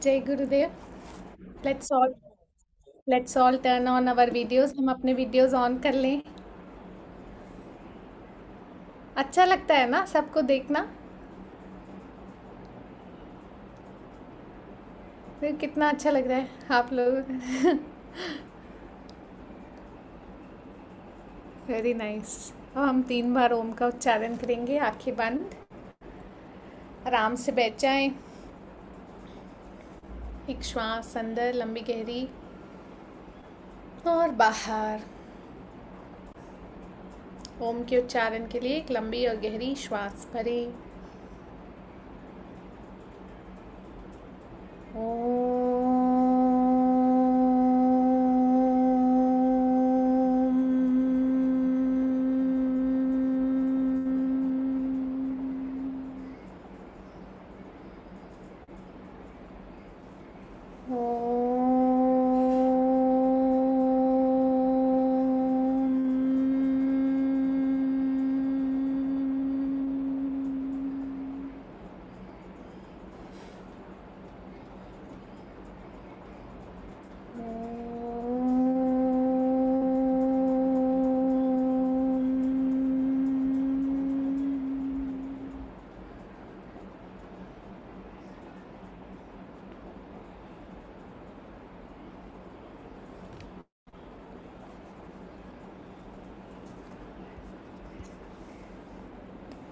जय Gurudev. Let's all let's all turn on our videos. हम अपने वीडियोस ऑन कर लें। अच्छा लगता है ना सबको देखना? फिर कितना अच्छा लग रहा है आप लोग। Very nice. अब हम 3 बार ओम का उच्चारण करेंगे, आंखें बंद, आराम से बैठ जाएं। एक श्वास अंदर लंबी गहरी और बाहर। ओम के उच्चारण के लिए एक लंबी और गहरी श्वास भरें।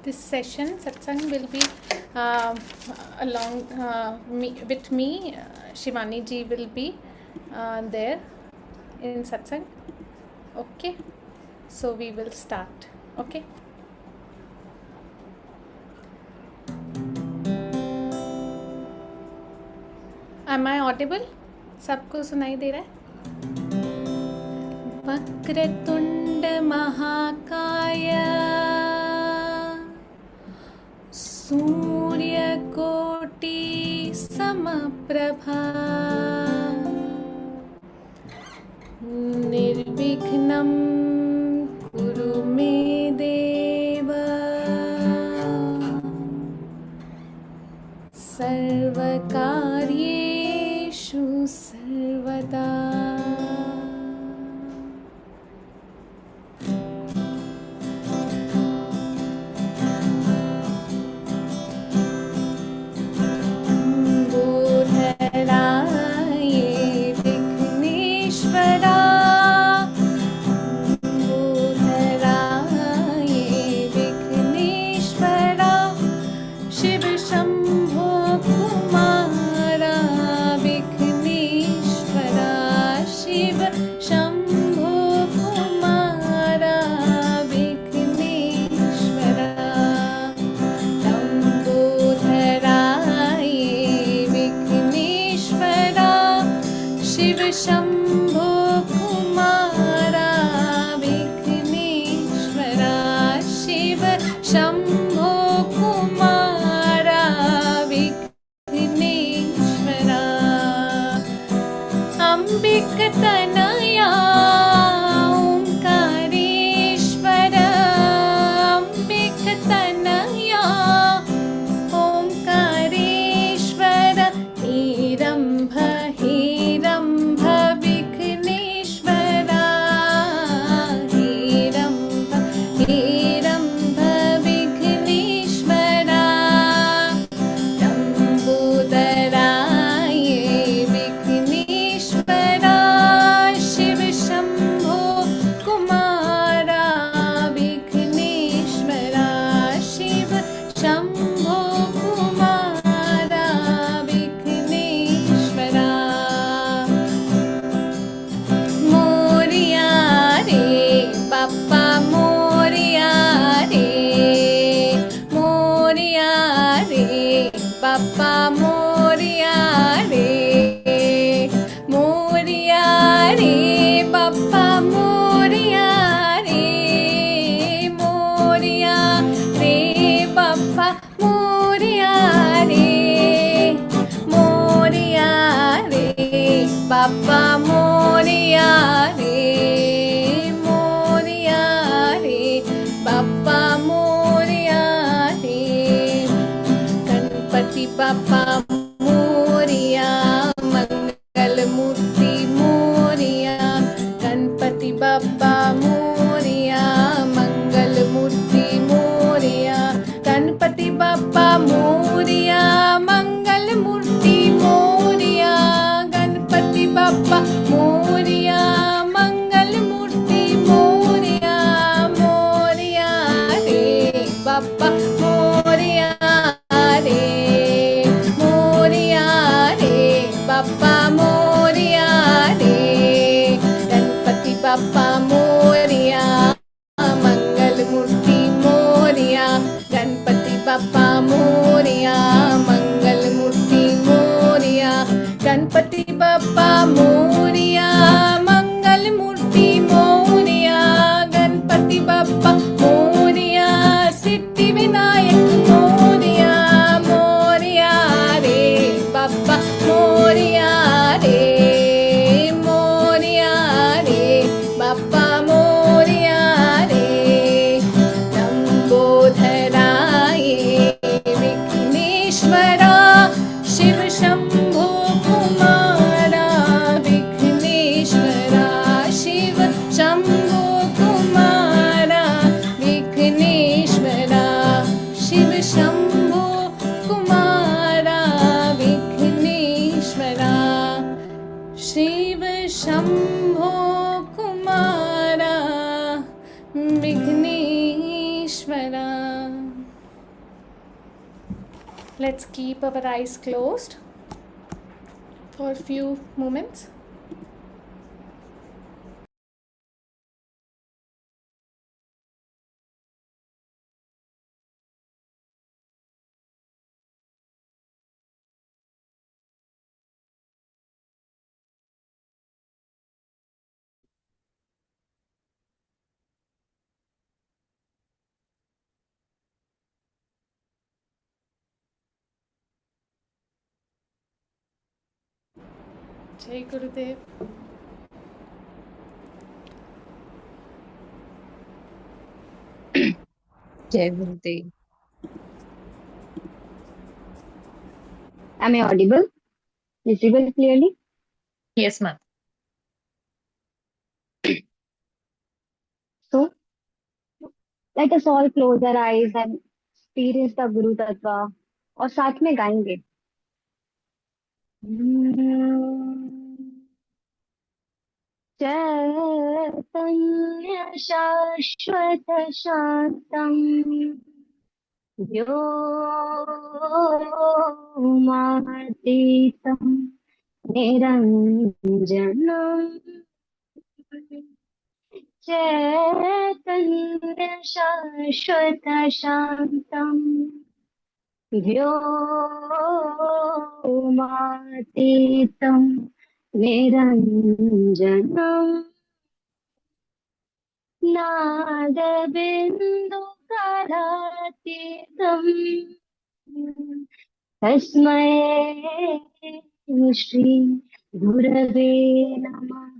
This session satsang will be along with me. Shivani ji will be there in satsang. Okay, so we will start. Okay. Am I audible? सबको सुनाई दे रहा है? वक्रतुंड महाकाय सूर्यकोटि समप्रभा निर्विघ्नं कुरु मे देव सर्वकार्येषु सर्वदा। शंभो कुमारा विघ्नेश्वरा शिव शंभो कुमारा विघ्नेश्वरा अंबिक तनया ओंकारेश्वर अंबिक तनया ओंकारेश्वर हेरंभ हेरंभ विघ्नेश्वरा हेरंभ हेरंभ विघ्नेश्वरा लंबोदराय विघ्नेश्वरा गणपति बप्पा मोरिया, मंगल मूर्ति मोरिया, गणपति बप्पा मोरिया, सिद्धि विनायक मोरिया, मोरिया रे बप्पा मोरिया रे, मोरिया रे बप्पा मोरिया रे, लंबोदराय Vighneshwara, Shiv Shambho Kumara, Vighneshwara Shiv Shambho Kumara, Vighneshwara Shiv Shambho Kumara, Vighneshwara Shiv Shambho Kumara, Vighneshwara. Let's keep our eyes closed for a few moments. Jai Gurudev. Jai Gurudev. Am I audible? Visible clearly? Yes, ma'am. So, let us all close our eyes and experience the Guru Tattva और साथ में गाएंगे. चैतन्य शाश्वत शांतम् व्योमातीतम् निरञ्जनम् चैतन्य शाश्वत शांतम् व्योमातीतम् निरञ्जनम् नादबिन्दुकलातीतम् तस्मै श्री गुरवे नमः.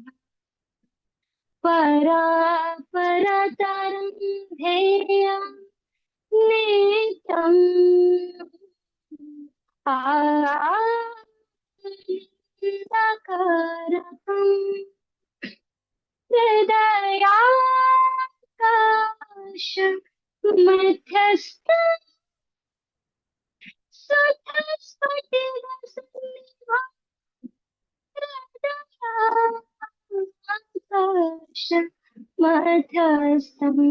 परापरतरं ध्येयं नित्यम् आनन्दकारकम् हृदयाकाश मध्यस्थ सुतस्फटिकसन्निभं हृदयाकाश मध्यस्थम्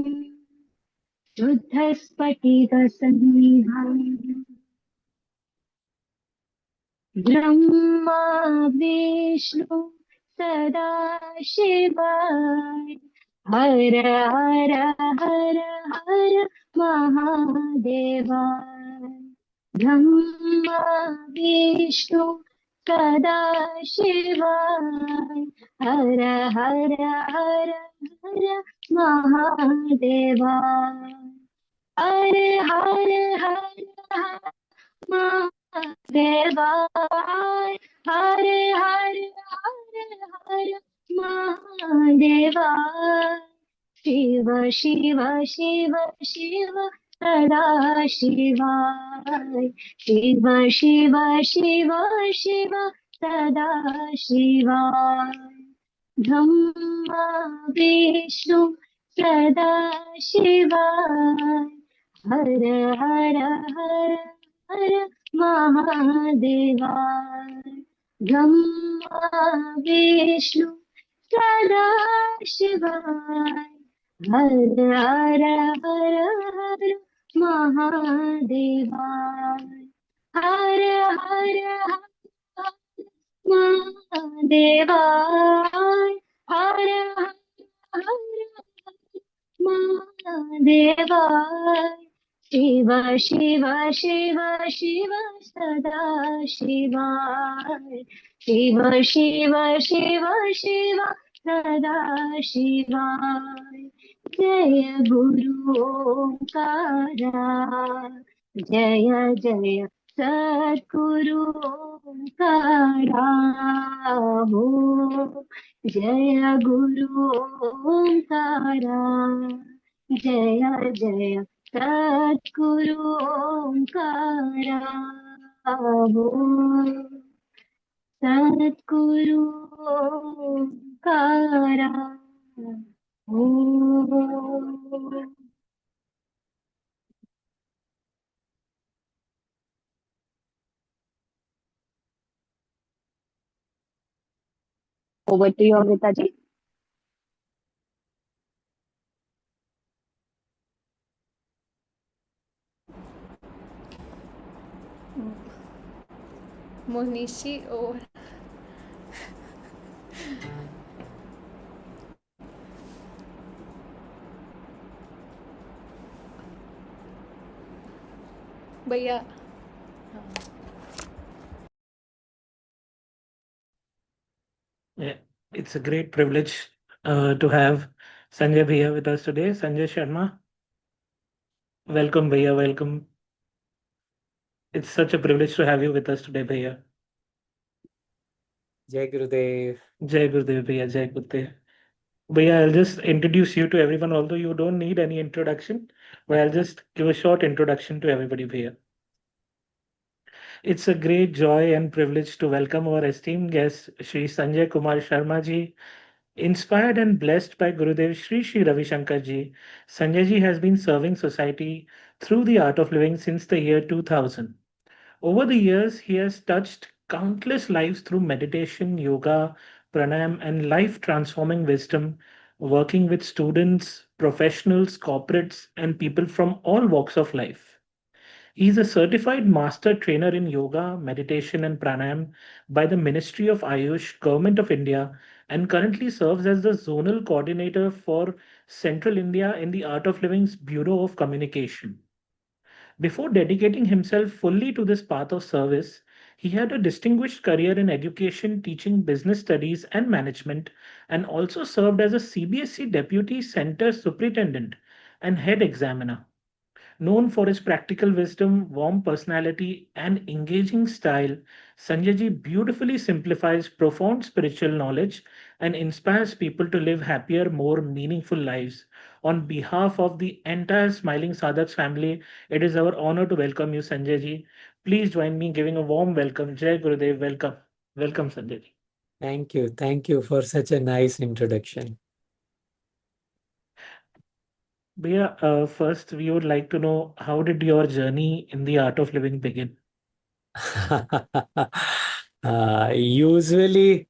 शुद्धस्फटिकसन्निभम् ब्रह्मा विष्णु सदा शिवाय हर हर हर हर महादेवाय. ब्रह्मा विष्णु सदा शिवाय हर हर हर हर महादेवाय. हर हर हर हर महादेवाय. हर हर हर हर महादेवाय. शिव शिव शिव शिव सदा शिवाय. शिव शिव शिव शिव सदा शिवाय. ब्रह्मा विष्णु सदा शिवाय हर हर हर हर महादेवाय. ब्रह्मा विष्णु सदा शिवाय हर हर हर हर महादेवाय. हर हर हर महादेवाय. हर हर हर महादेवाय. शिव शिव शिव शिव सदा शिवाय। शिव शिव शिव शिव सदा शिवाय। जय गुरु ओंकारा, जय जय सद्गुरु ओंकारा हो। जय गुरु ओंकारा, जय जय सद्गुरु ओंकारा हो। सद्गुरु ओंकारा हो। Over to you, Amrita ji. मोहनीशी और भैया। Yeah, it's a great privilege to have Sanjay Bhaiya with us today. Sanjay Sharma, welcome Bhaiya, welcome. It's such a privilege to have you with us today, Bhaiya. Jai Gurudev. Jai Gurudev Bhaiya, Jai Gurudev. Bhaiya, I'll just introduce you to everyone, although you don't need any introduction, but I'll just give a short introduction to everybody, Bhaiya. It's a great joy and privilege to welcome our esteemed guest, Shri Sanjay Kumar Sharma ji. Inspired and blessed by Gurudev Sri Ravi Shankar ji, Sanjay ji has been serving society through the art of living since the year 2000. Over the years, he has touched countless lives through meditation, yoga, pranayam, and life transforming wisdom, working with students, professionals, corporates, and people from all walks of life. He is a certified master trainer in yoga, meditation, and pranayam by the Ministry of Ayush, Government of India, and currently serves as the zonal coordinator for Central India in the Art of Living's Bureau of Communication. Before dedicating himself fully to this path of service, he had a distinguished career in education, teaching business studies and management, and also served as a CBSE Deputy Center Superintendent and Head Examiner. Known for his practical wisdom, warm personality, and engaging style, Sanjayji beautifully simplifies profound spiritual knowledge and inspires people to live happier, more meaningful lives. On behalf of the entire Smiling Sadhaks family, it is our honor to welcome you, Sanjayji. Please join me in giving a warm welcome. Jai Gurudev, welcome. Welcome, Sanjayji. Thank you. Thank you for such a nice introduction. Bhaiya, first we would like to know, how did your journey in the art of living begin? Usually,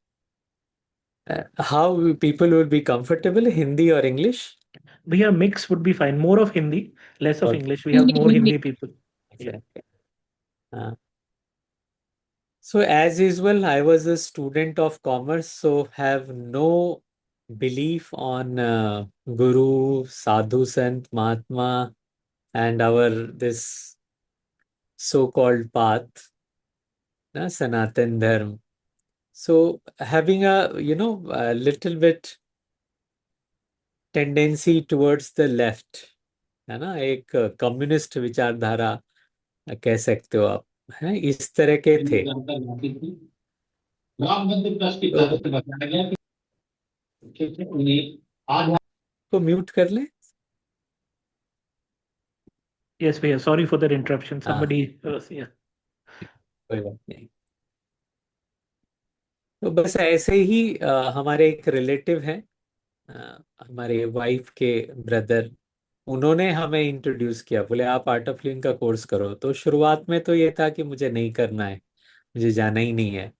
how people would be comfortable, Hindi or English? Bhaiya, mix would be fine. More of Hindi, less of Okay. English. We have more Hindi people. Yeah. Okay. So as usual, I was a student of commerce, so have no belief on Guru, Sadhu, Sant, Mahatma, and our this so-called path, Sanatan Dharma. So having a little bit tendency towards the left, है ना, एक communist विचारधारा कह सकते हो आप, है इस तरह के थे। तो म्यूट कर ले। Yes, Bhaiya. Sorry for that interruption. हाँ, Somebody, yeah. कोई बात नहीं। तो बस ऐसे ही हमारे एक रिलेटिव हैं, हमारे वाइफ के ब्रदर, उन्होंने हमें इंट्रोड्यूस किया, बोले आप आर्ट ऑफ लिविंग का कोर्स करो। तो शुरुआत में तो ये था कि मुझे नहीं करना है, मुझे जाना ही नहीं है।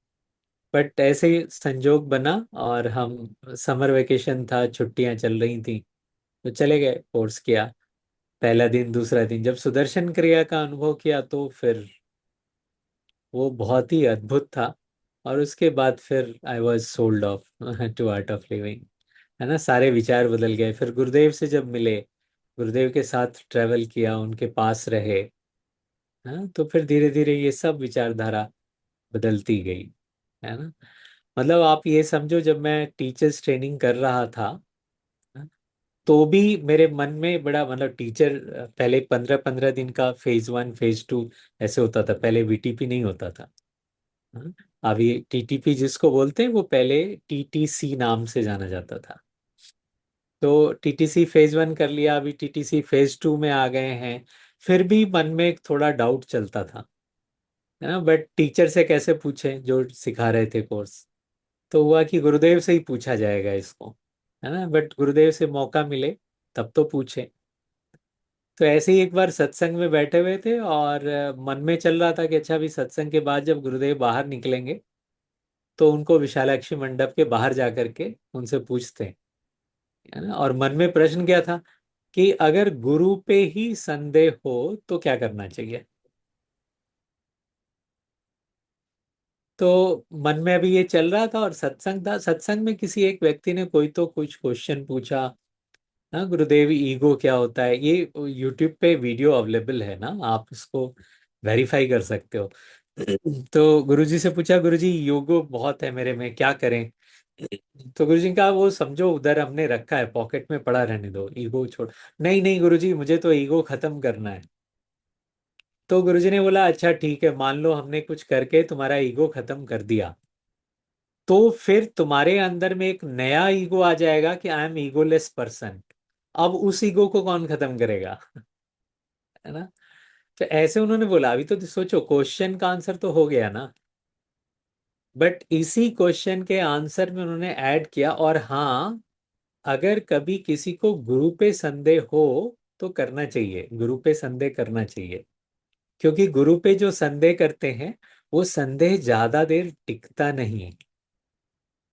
बट ऐसे ही संजोग बना और हम, समर वेकेशन था, छुट्टियां चल रही थी, तो चले गए, कोर्स किया। पहला दिन, दूसरा दिन, जब सुदर्शन क्रिया का अनुभव किया तो फिर वो बहुत ही अद्भुत था। और उसके बाद फिर I was sold off to art of living, है ना। सारे विचार बदल गए। फिर गुरुदेव से जब मिले, गुरुदेव के साथ ट्रेवल किया, उनके पास रहे, हाँ, तो फिर धीरे धीरे ये सब विचारधारा बदलती गई, है ना। मतलब आप ये समझो, जब मैं टीचर्स ट्रेनिंग कर रहा था, हाँ, तो भी मेरे मन में बड़ा, मतलब टीचर पहले 15-15 दिन का फेज 1 फेज 2 ऐसे होता था, पहले वीटीपी नहीं होता था। हाँ, अभी टीटीपी जिसको बोलते हैं वो पहले टीटीसी नाम से जाना जाता था। तो टीटीसी फेज 1 कर लिया, अभी टीटीसी फेज 2 में आ गए हैं। फिर भी मन में एक थोड़ा डाउट चलता था, है ना। बट टीचर से कैसे पूछें जो सिखा रहे थे कोर्स। तो हुआ कि गुरुदेव से ही पूछा जाएगा इसको, है ना। बट गुरुदेव से मौका मिले तब तो पूछे। तो ऐसे ही एक बार सत्संग में बैठे हुए थे, और मन में चल रहा था कि अच्छा, अभी सत्संग के बाद जब गुरुदेव बाहर निकलेंगे तो उनको विशालाक्षी मंडप के बाहर जा करके उनसे पूछते हैं, है ना। और मन में प्रश्न क्या था कि अगर गुरु पे ही संदेह हो तो क्या करना चाहिए। तो मन में अभी ये चल रहा था, और सत्संग था। सत्संग में किसी एक व्यक्ति ने कोई तो कुछ क्वेश्चन पूछा, हाँ, गुरुदेव ईगो क्या होता है। ये यूट्यूब पे वीडियो अवेलेबल है ना, आप इसको वेरीफाई कर सकते हो। तो गुरुजी से पूछा, गुरुजी ईगो बहुत है मेरे में, क्या करें। तो गुरुजी ने कहा, वो समझो उधर हमने रखा है, पॉकेट में पड़ा रहने दो, ईगो छोड़। नहीं नहीं गुरुजी, मुझे तो ईगो खत्म करना है। तो गुरुजी ने बोला, अच्छा ठीक है, मान लो हमने कुछ करके तुम्हारा ईगो खत्म कर दिया, तो फिर तुम्हारे अंदर में एक नया ईगो आ जाएगा कि आई एम ईगोलेस पर्सन। अब उस ईगो को कौन खत्म करेगा, है ना। तो ऐसे उन्होंने बोला। अभी तो सोचो, क्वेश्चन का आंसर तो हो गया ना, बट इसी क्वेश्चन के आंसर में उन्होंने ऐड किया, और हाँ, अगर कभी किसी को गुरु पे संदेह हो तो करना चाहिए, गुरु पे संदेह करना चाहिए। क्योंकि गुरु पे जो संदेह करते हैं, वो संदेह ज्यादा देर टिकता नहीं।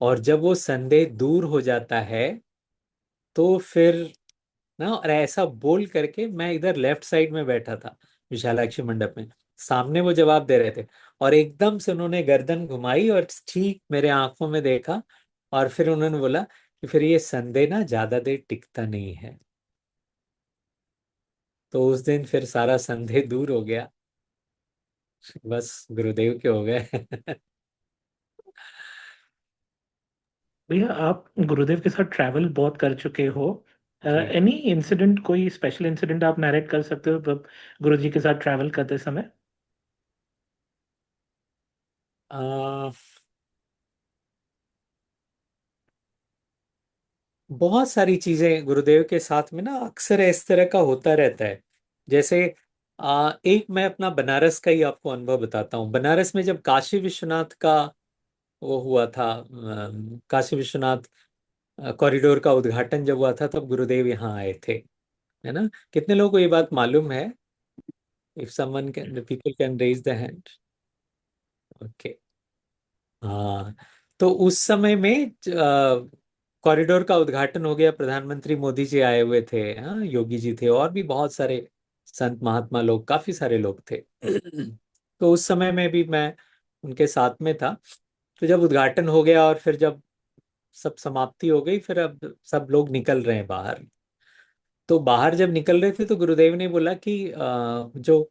और जब वो संदेह दूर हो जाता है तो फिर ना, और ऐसा बोल करके मैं इधर लेफ्ट साइड में बैठा था विशालाक्षी मंडप में, सामने वो जवाब दे रहे थे, और एकदम से उन्होंने गर्दन घुमाई और ठीक मेरे आंखों में देखा, और फिर उन्होंने बोला कि फिर ये संदेह ना ज्यादा देर टिकता नहीं है। तो उस दिन फिर सारा संदेह दूर हो गया, बस गुरुदेव के हो गए। भैया आप गुरुदेव के साथ ट्रैवल बहुत कर चुके हो। जी। एनी इंसिडेंट, कोई स्पेशल इंसिडेंट आप नरेट कर सकते हो गुरु जी के साथ ट्रैवल करते समय? आ, बहुत सारी चीजें गुरुदेव के साथ में ना अक्सर इस तरह का होता रहता है। जैसे एक मैं अपना बनारस का ही आपको अनुभव बताता हूँ। बनारस में जब काशी विश्वनाथ का वो हुआ था, काशी विश्वनाथ कॉरिडोर का उद्घाटन जब हुआ था, तब गुरुदेव यहाँ आए थे, है ना। कितने लोगों को ये बात मालूम है? If someone can, people can raise the hand. Okay. हाँ, तो उस समय में कॉरिडोर का उद्घाटन हो गया, प्रधानमंत्री मोदी जी आए हुए थे, हाँ, योगी जी थे, और भी बहुत सारे संत महात्मा लोग, काफी सारे लोग थे। तो उस समय में भी मैं उनके साथ में था। तो जब उद्घाटन हो गया और फिर जब सब समाप्ति हो गई, फिर अब सब लोग निकल रहे हैं बाहर। तो बाहर जब निकल रहे थे तो गुरुदेव ने बोला कि जो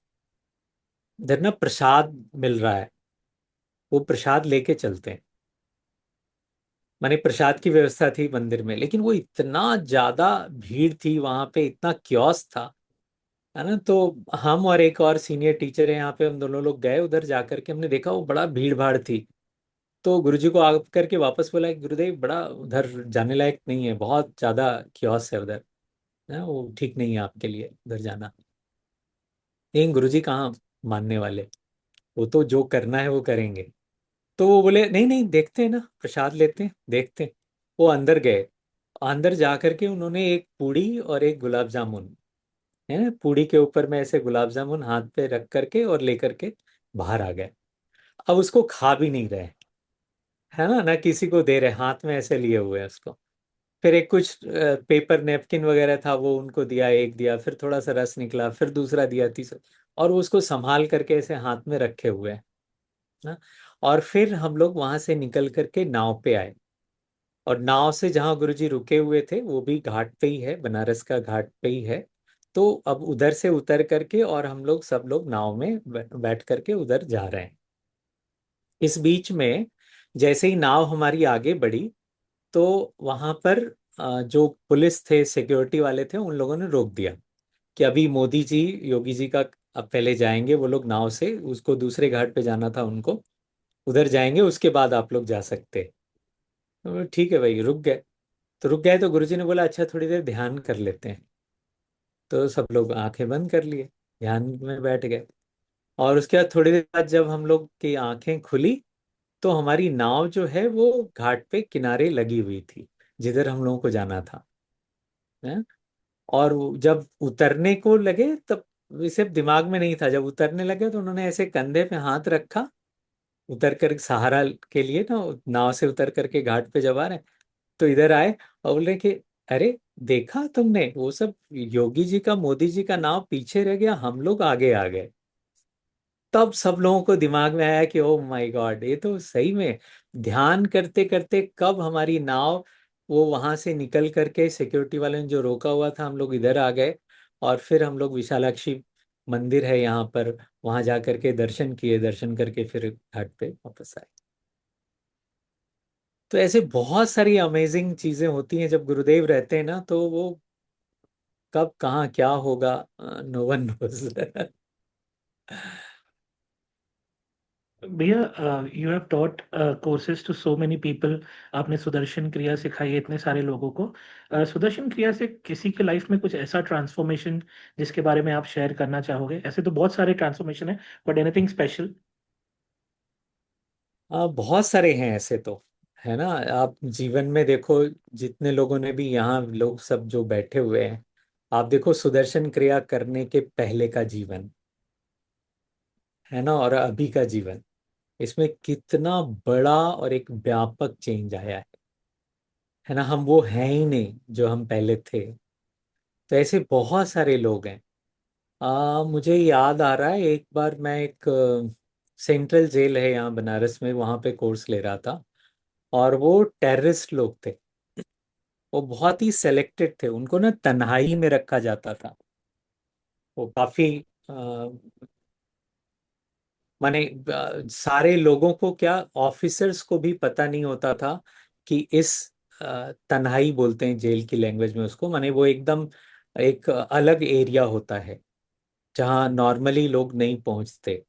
इधर ना प्रसाद मिल रहा है, वो प्रसाद लेके चलते हैं। माने प्रसाद की व्यवस्था थी मंदिर में, लेकिन वो इतना ज्यादा भीड़ थी वहां पे, इतना क्योस था, है ना। तो हम और एक और सीनियर टीचर है यहाँ पे, हम दोनों लोग गए उधर, जाकर के हमने देखा वो बड़ा भीड़ भाड़ थी। तो गुरुजी को आकर के वापस बोला कि गुरुदेव, बड़ा उधर जाने लायक नहीं है, बहुत ज्यादा क्योस है उधर, है, वो ठीक नहीं है आपके लिए उधर जाना। लेकिन गुरुजी कहाँ मानने वाले, वो तो जो करना है वो करेंगे। तो वो बोले, नहीं नहीं, देखते हैं ना, प्रसाद लेते हैं, देखते हैं। वो अंदर गए। अंदर जा करके उन्होंने एक पूड़ी और एक गुलाब जामुन, है, पूड़ी के ऊपर में ऐसे गुलाब जामुन हाथ पे रख करके और लेकर के बाहर आ गए। अब उसको खा भी नहीं रहे, है ना, ना किसी को दे रहे, हाथ में ऐसे लिए हुए हैं उसको। फिर एक कुछ पेपर नेपकिन वगैरह था, वो उनको दिया, एक दिया, फिर थोड़ा सा रस निकला, फिर दूसरा दिया, तीसरा, और वो उसको संभाल करके ऐसे हाथ में रखे हुए हैं ना। और फिर हम लोग वहां से निकल करके नाव पे आए। और नाव से जहाँ गुरुजी रुके हुए थे वो भी घाट पे ही है, बनारस का घाट पे ही है। तो अब उधर से उतर करके और हम लोग सब लोग नाव में बैठ करके उधर जा रहे हैं। इस बीच में जैसे ही नाव हमारी आगे बढ़ी तो वहां पर जो पुलिस थे, सिक्योरिटी वाले थे, उन लोगों ने रोक दिया कि अभी मोदी जी, योगी जी का अब पहले जाएंगे वो लोग नाव से, उसको दूसरे घाट पे जाना था उनको, उधर जाएंगे उसके बाद आप लोग जा सकते हैं। तो ठीक है भाई, रुक गए। तो रुक गए तो गुरुजी ने बोला अच्छा थोड़ी देर ध्यान कर लेते हैं। तो सब लोग आंखें बंद कर लिए, ध्यान में बैठ गए। और उसके बाद थोड़ी देर बाद जब हम लोग की आंखें खुली तो हमारी नाव जो है वो घाट पे किनारे लगी हुई थी, जिधर हम लोगों को जाना था। हैं? और जब उतरने को लगे तब सिर्फ दिमाग में नहीं था, जब उतरने लगे तो उन्होंने ऐसे कंधे पे हाथ रखा, उतर कर सहारा के लिए ना, नाव से उतर करके घाट पे जब आ रहे हैं, तो इधर आए और बोल रहे कि अरे देखा तुमने, वो सब योगी जी का, मोदी जी का नाव पीछे रह गया, हम लोग आगे आ गए। तब सब लोगों को दिमाग में आया कि ओ माय गॉड, ये तो सही में ध्यान करते करते कब हमारी नाव वो वहां से निकल करके, सिक्योरिटी वाले ने जो रोका हुआ था, हम लोग इधर आ गए। और फिर हम लोग विशालाक्षी मंदिर है यहाँ पर, वहां जा करके दर्शन किए, दर्शन करके फिर घाट पे वापस आए। तो ऐसे बहुत सारी अमेजिंग चीजें होती हैं जब गुरुदेव रहते हैं ना, तो वो कब कहाँ क्या होगा, नो वन नोज। भैया, you have taught courses to so many people. आपने सुदर्शन क्रिया सिखाई है इतने सारे लोगों को। सुदर्शन क्रिया से किसी के लाइफ में कुछ ऐसा ट्रांसफॉर्मेशन जिसके बारे में आप शेयर करना चाहोगे? ऐसे तो बहुत सारे ट्रांसफॉर्मेशन है, बट एनीथिंग स्पेशल? बहुत सारे हैं ऐसे तो, है ना। आप जीवन में देखो, जितने लोगों ने भी, यहाँ लोग सब जो बैठे हुए हैं, आप देखो सुदर्शन क्रिया करने के पहले का जीवन, है ना, और अभी का जीवन, इसमें कितना बड़ा और एक व्यापक चेंज आया है ना। हम वो हैं ही नहीं जो हम पहले थे। तो ऐसे बहुत सारे लोग हैं। मुझे याद आ रहा है, एक बार मैं एक सेंट्रल जेल है यहाँ बनारस में, वहाँ पे कोर्स ले रहा था। और वो टेररिस्ट लोग थे, वो बहुत ही सेलेक्टेड थे, उनको ना तन्हाई में रखा जाता था। वो काफी अ, माने सारे लोगों को क्या, ऑफिसर्स को भी पता नहीं होता था कि इस तन्हाई बोलते हैं जेल की लैंग्वेज में उसको, माने वो एकदम एक अलग एरिया होता है जहाँ नॉर्मली लोग नहीं पहुंचते।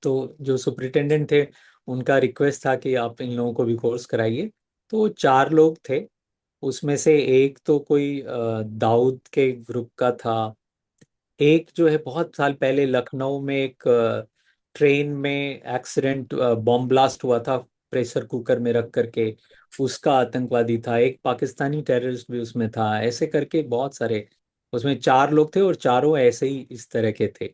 तो जो सुपरिटेंडेंट थे, उनका रिक्वेस्ट था कि आप इन लोगों को भी कोर्स कराइए। तो वो 4 लोग थे, उसमें से एक तो कोई दाऊद के ग्रुप का था। एक जो है बहुत साल पहले लखनऊ में एक ट्रेन में एक्सीडेंट, बॉम्ब ब्लास्ट हुआ था प्रेशर कुकर में रख करके, उसका आतंकवादी था। एक पाकिस्तानी टेररिस्ट भी उसमें था। ऐसे करके बहुत सारे, उसमें 4 लोग थे और चारों ऐसे ही इस तरह के थे।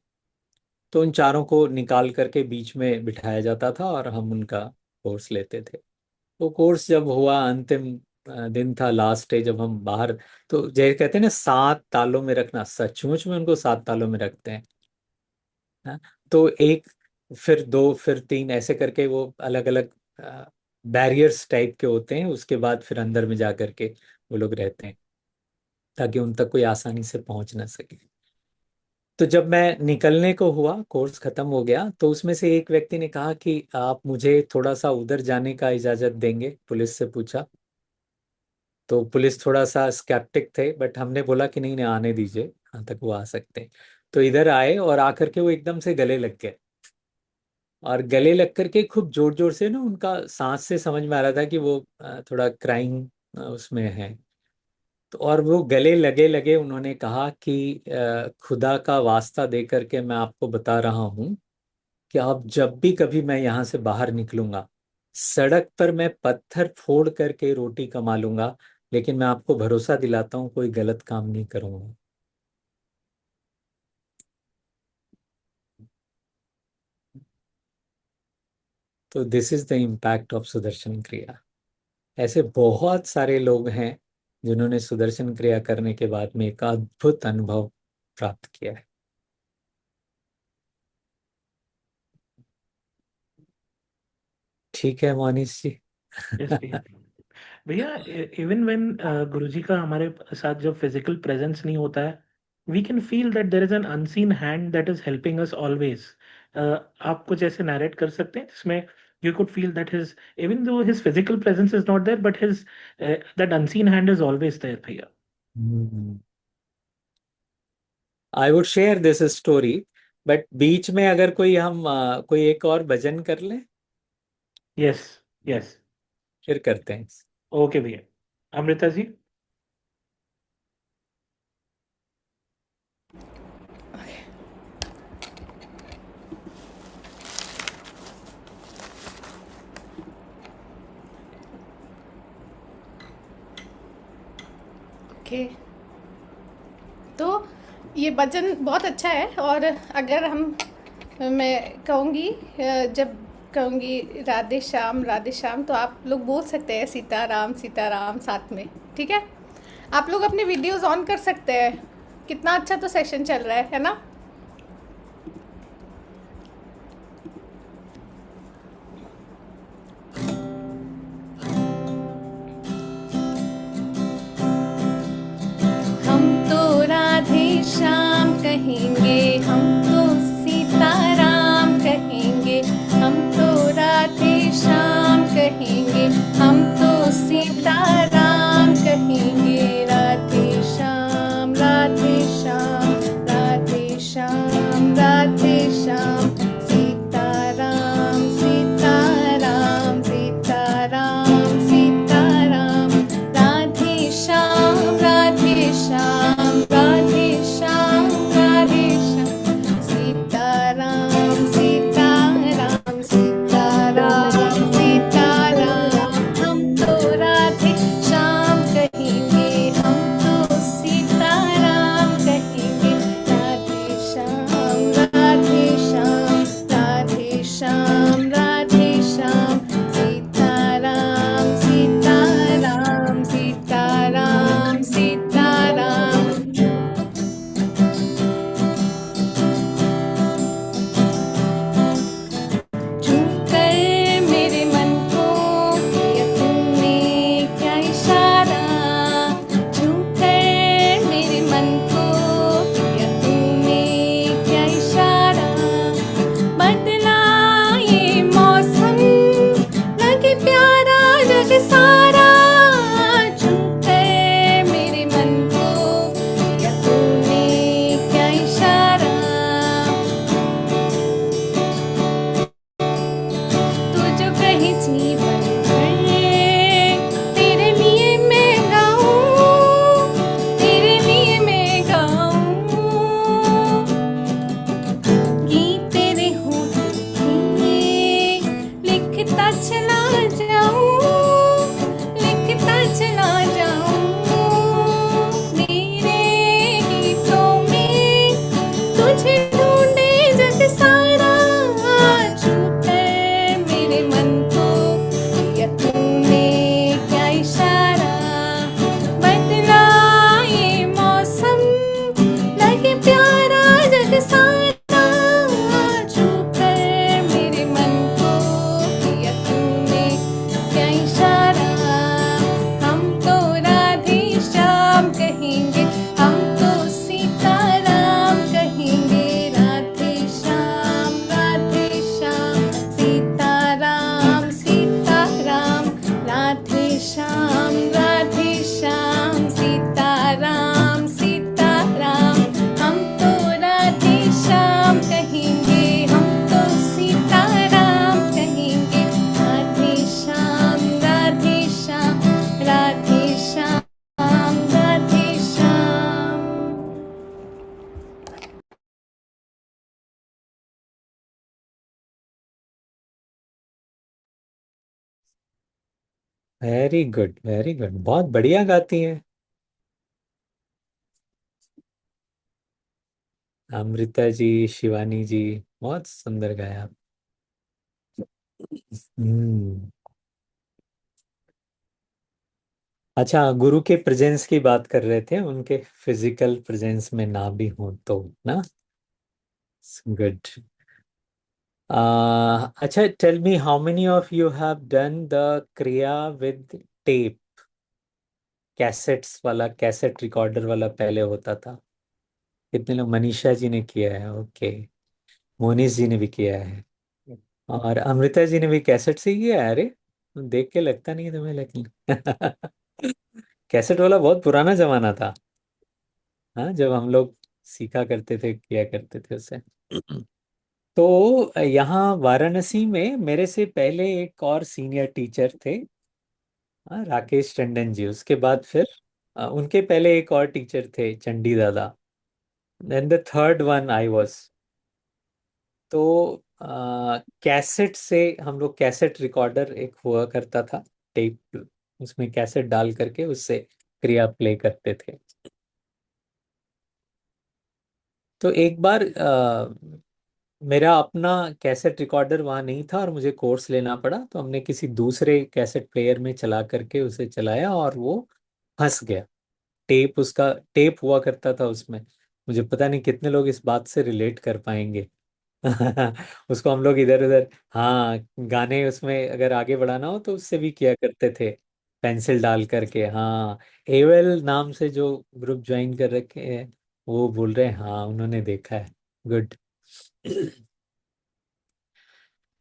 तो उन चारों को निकाल करके बीच में बिठाया जाता था और हम उनका कोर्स लेते थे। वो कोर्स जब हुआ, अंतिम दिन था, लास्ट डे, जब हम बाहर, तो जैसे कहते हैं ना 7 तालों में रखना, सचमुच में उनको 7 तालों में रखते हैं। हाँ? तो एक, फिर दो, फिर तीन, ऐसे करके वो अलग अलग बैरियर्स टाइप के होते हैं, उसके बाद फिर अंदर में जा करके वो लोग रहते हैं, ताकि उन तक कोई आसानी से पहुंच ना सके। तो जब मैं निकलने को हुआ, कोर्स खत्म हो गया, तो उसमें से एक व्यक्ति ने कहा कि आप मुझे थोड़ा सा उधर जाने का इजाजत देंगे, पुलिस से पूछा। तो पुलिस थोड़ा सा स्केप्टिक थे, बट हमने बोला कि नहीं नहीं, आने दीजिए, यहाँ तक वो आ सकते हैं। तो इधर आए और आकर के वो एकदम से गले लग गए। और गले लग करके खूब जोर जोर से ना, उनका सांस से समझ में आ रहा था कि वो थोड़ा क्राइंग उसमें है। तो और वो गले लगे लगे उन्होंने कहा कि खुदा का वास्ता दे करके मैं आपको बता रहा हूँ कि अब जब भी कभी मैं यहाँ से बाहर निकलूंगा, सड़क पर मैं पत्थर फोड़ करके रोटी कमा लूंगा, लेकिन मैं आपको भरोसा दिलाता हूँ कोई गलत काम नहीं करूंगा। तो this is the impact of Sudarshan क्रिया। ऐसे बहुत सारे लोग हैं जिन्होंने सुदर्शन क्रिया करने के बाद में एक अद्भुत अनुभव प्राप्त किया है। ठीक है मोनिश जी। यस भैया। भैया, इवन व्हेन गुरुजी का हमारे साथ जब फिजिकल प्रेजेंस नहीं होता है, we can feel that there is an unseen hand that is helping us always. आप कुछ ऐसे narrate कर सकते हैं जिसमें you could feel that his, even though his physical presence is not there, but his that unseen hand is always there, भैया. I would share this story, but बीच में अगर कोई हम कोई एक और भजन कर ले, Yes, yes. फिर करते हैं. Okay, भैया. अमृता जी. ओके, तो ये भजन बहुत अच्छा है। और अगर मैं कहूँगी, जब कहूँगी राधे श्याम, तो आप लोग बोल सकते हैं सीताराम साथ में, ठीक है? आप लोग अपने वीडियोस ऑन कर सकते हैं। कितना अच्छा तो सेशन चल रहा है ना? हम तो राधे श्याम कहेंगे, हम तो सीताराम कहेंगे, हम तो राधे श्याम कहेंगे, हम तो सीताराम कहेंगे। राधे श्याम राधे श्याम राधे श्याम राधे श्याम, सीताराम सीताराम सीताराम सीताराम, राधे श्याम राधे श्याम राधे श्याम राधे श्याम, सीताराम सीताराम सीताराम सीताराम। हम तो राधे श्याम कहेंगे, हम तो सीताराम कहेंगे। राधे श्याम राधे श्याम राधे श्याम राधे श्याम, सीताराम सीताराम सीताराम सीताराम। छूकर मेरे मन को किया तूने क्या इशारा, छूकर मेरे मन को किया तूने क्या इशारा। बदला ये मौसम, लगे प्यारा जग सारा, छूकर मेरे मन को किया तूने क्या इशारा। तू जो कहे जीवन भर, तेरे लिए मैं गाऊं, तेरे लिए मैं गाऊं। गीत तेरे होठों पे लिखता चला जाऊं, लिखता चला जाऊं। मेरे गीतों में तुझे ढूंढे जग सारा, छूकर मेरे मन को किया तूने क्या इशारा। बदला ये मौसम, लगे प्यारा जग सारा, छूकर मेरे मन को किया तूने क्या इशारा। हम तो राधे श्याम कहेंगे, हम तो सीताराम कहेंगे। राधे श्याम सीताराम सीताराम, राधे श्याम सीताराम सीताराम। हम तो राधे श्याम कहेंगे, हम तो सीताराम कहेंगे। Radhe Shyam Radhe Shyam Radhe Shyam Radhe Shyam. Very good, very good, बहुत बढ़िया गाती हैं अमृता जी, शिवानी जी, बहुत सुंदर गाया आप। हम्म। अच्छा, गुरु के प्रेजेंस की बात कर रहे थे, उनके फिजिकल प्रेजेंस में ना भी हो तो ना। गुड। अच्छा, tell me, how many of you have done the kriya with tape? Cassettes वाला, कैसेट रिकॉर्डर वाला पहले होता था। कितने लोग, मनीषा जी ने किया है, ओके। मोनिश जी ने भी किया है, और अमृता जी ने भी कैसेट से ही किया है। अरे, देख के लगता नहीं है तुम्हें, लेकिन कैसेट वाला बहुत पुराना जमाना था। हाँ, जब हम लोग सीखा करते थे, किया करते थे उसे। तो यहाँ वाराणसी में मेरे से पहले एक और सीनियर टीचर थे, हाँ, राकेश टंडन जी। उसके बाद फिर उनके पहले एक और टीचर थे, Chandi Dada. Then the third one I was. तो कैसेट से हम लोग, कैसेट रिकॉर्डर एक हुआ करता था, टेप, उसमें कैसेट डाल करके उससे क्रिया प्ले करते थे। तो एक बार मेरा अपना कैसेट रिकॉर्डर वहाँ नहीं था और मुझे कोर्स लेना पड़ा, तो हमने किसी दूसरे कैसेट प्लेयर में चला करके उसे चलाया और वो फंस गया। टेप, उसका टेप हुआ करता था उसमें। मुझे पता नहीं कितने लोग इस बात से रिलेट कर पाएंगे। उसको हम लोग इधर उधर, हाँ, गाने उसमें अगर आगे बढ़ाना हो तो उससे भी किया करते थे, पेंसिल डाल करके। हाँ, एवेल नाम से जो ग्रुप ज्वाइन कर रखे हैं, वो बोल रहे हैं, हाँ उन्होंने देखा है। गुड।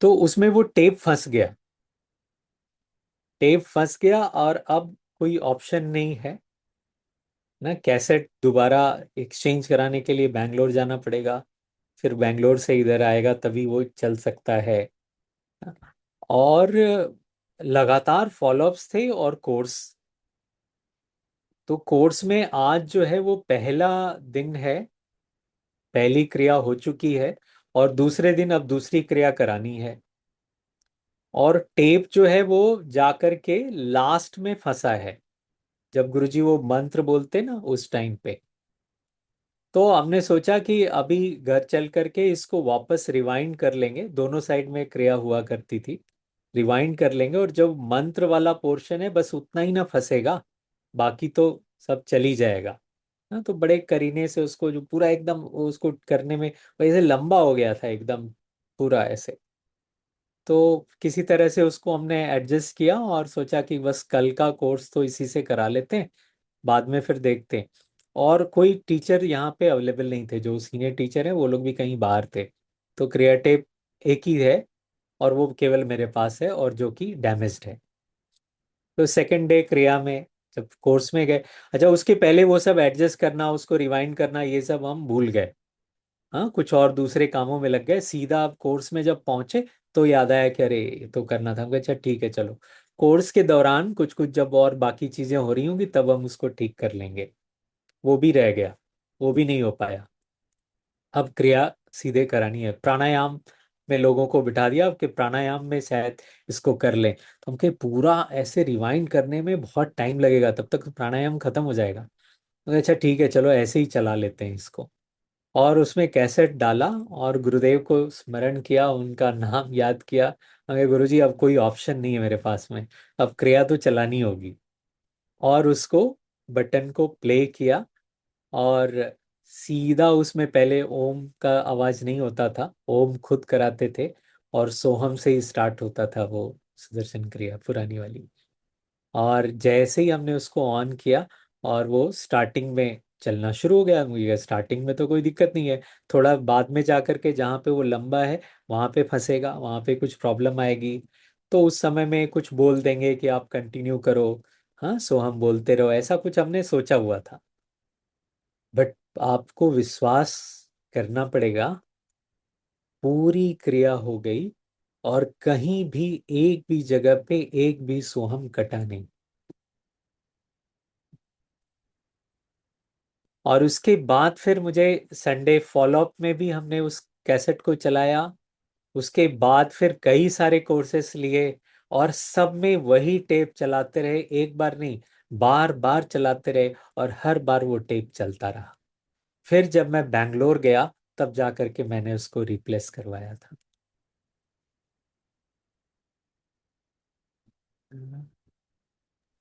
तो उसमें वो टेप फंस गया। टेप फंस गया और अब कोई ऑप्शन नहीं है ना, कैसेट दोबारा एक्सचेंज कराने के लिए बैंगलोर जाना पड़ेगा, फिर बैंगलोर से इधर आएगा तभी वो चल सकता है। और लगातार फॉलोअप्स थे और कोर्स। तो कोर्स में आज जो है वो पहला दिन है, पहली क्रिया हो चुकी है, और दूसरे दिन अब दूसरी क्रिया करानी है। और टेप जो है वो जाकर के लास्ट में फंसा है, जब गुरुजी वो मंत्र बोलते ना उस टाइम पे। तो हमने सोचा कि अभी घर चल करके इसको वापस रिवाइंड कर लेंगे, दोनों साइड में क्रिया हुआ करती थी, रिवाइंड कर लेंगे, और जो मंत्र वाला पोर्शन है बस उतना ही ना फंसेगा, बाकी तो सब चल ही जाएगा। हाँ, तो बड़े करीने से उसको जो पूरा एकदम उसको करने में वैसे लंबा हो गया था एकदम, पूरा ऐसे। तो किसी तरह से उसको हमने एडजस्ट किया और सोचा कि बस कल का कोर्स तो इसी से करा लेते हैं, बाद में फिर देखते हैं। और कोई टीचर यहाँ पे अवेलेबल नहीं थे, जो सीनियर टीचर है वो लोग भी कहीं बाहर थे। तो क्रिएटिव एक ही है, और वो केवल मेरे पास है, और जो कि डैमेज्ड है। तो सेकेंड डे क्रिया में जब कोर्स में गए, अच्छा उसके पहले वो सब एडजस्ट करना, उसको रिवाइंड करना, ये सब हम भूल गए। हाँ, कुछ और दूसरे कामों में लग गए। सीधा अब कोर्स में जब पहुंचे तो याद आया कि अरे ये तो करना था। हम कहा, अच्छा ठीक है चलो, कोर्स के दौरान कुछ कुछ जब और बाकी चीजें हो रही होंगी तब हम उसको ठीक कर लेंगे। वो भी रह गया, वो भी नहीं हो पाया। अब क्रिया सीधे करानी है। प्राणायाम में लोगों को बिठा दिया कि प्राणायाम में शायद इसको कर लें। तो हम कहे पूरा ऐसे रिवाइंड करने में बहुत टाइम लगेगा, तब तक प्राणायाम खत्म हो जाएगा। तो अच्छा ठीक है चलो ऐसे ही चला लेते हैं इसको। और उसमें कैसेट डाला और गुरुदेव को स्मरण किया, उनका नाम याद किया। हमें गुरुजी अब कोई ऑप्शन नहीं है मेरे पास में, अब क्रिया तो चलानी होगी। और उसको बटन को प्ले किया, और सीधा उसमें पहले ओम का आवाज नहीं होता था, ओम खुद कराते थे, और सोहम से ही स्टार्ट होता था वो सुदर्शन क्रिया पुरानी वाली। और जैसे ही हमने उसको ऑन किया और वो स्टार्टिंग में चलना शुरू हो गया, मुझे स्टार्टिंग में तो कोई दिक्कत नहीं है, थोड़ा बाद में जा करके जहाँ पे वो लंबा है वहाँ पे फंसेगा, वहाँ पे कुछ प्रॉब्लम आएगी। तो उस समय में कुछ बोल देंगे कि आप कंटिन्यू करो, हाँ सो हम बोलते रहो, ऐसा कुछ हमने सोचा हुआ था। बट आपको विश्वास करना पड़ेगा, पूरी क्रिया हो गई और कहीं भी एक भी जगह पे एक भी सोहम कटा नहीं। और उसके बाद फिर मुझे संडे फॉलोअप में भी हमने उस कैसेट को चलाया। उसके बाद फिर कई सारे कोर्सेस लिए, और सब में वही टेप चलाते रहे, एक बार नहीं, बार बार चलाते रहे, और हर बार वो टेप चलता रहा। फिर जब मैं बैंगलोर गया तब जा करके मैंने उसको रिप्लेस करवाया था।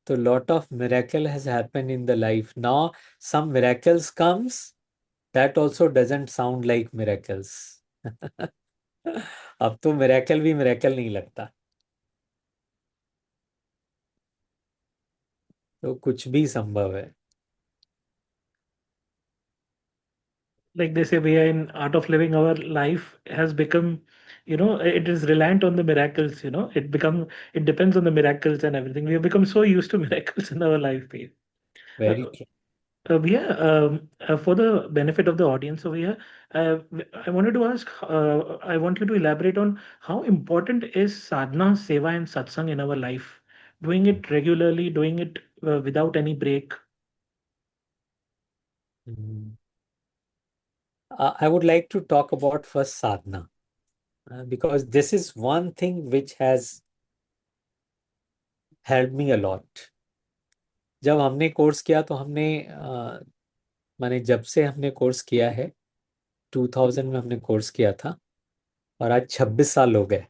तो lot of miracle has happened in the life. Now some miracles comes, that also doesn't sound like miracles. अब तो मिरेकल भी मिरेकल नहीं लगता, तो कुछ भी संभव है। like they say, we are in art of living. Our life has become, it is reliant on the miracles. It depends on the miracles and everything. We have become so used to miracles in our life. Pete. Uh, Very true. yeah, for the benefit of the audience over here, I wanted to ask, I want you to elaborate on how important is sadhana, seva, and satsang in our life? Doing it regularly, doing it without any break. Mm. I would like to talk about first sadhana, because this is one thing which has helped me a lot. जब हमने course किया तो हमने माने जब से हमने course किया है, 2000 में हमने कोर्स किया था, और आज 26 साल हो गए।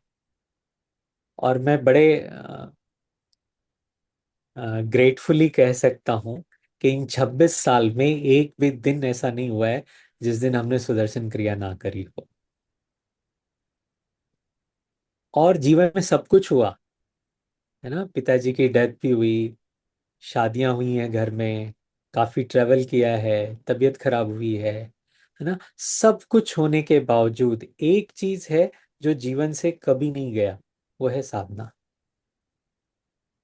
और मैं बड़े ग्रेटफुली कह सकता हूँ कि इन 26 साल में एक भी दिन ऐसा नहीं हुआ है जिस दिन हमने सुदर्शन क्रिया ना करी हो। और जीवन में सब कुछ हुआ है ना, पिताजी की डेथ भी हुई, शादियां हुई हैं घर में, काफी ट्रेवल किया है, तबीयत खराब हुई है ना। सब कुछ होने के बावजूद एक चीज है जो जीवन से कभी नहीं गया, वो है साधना।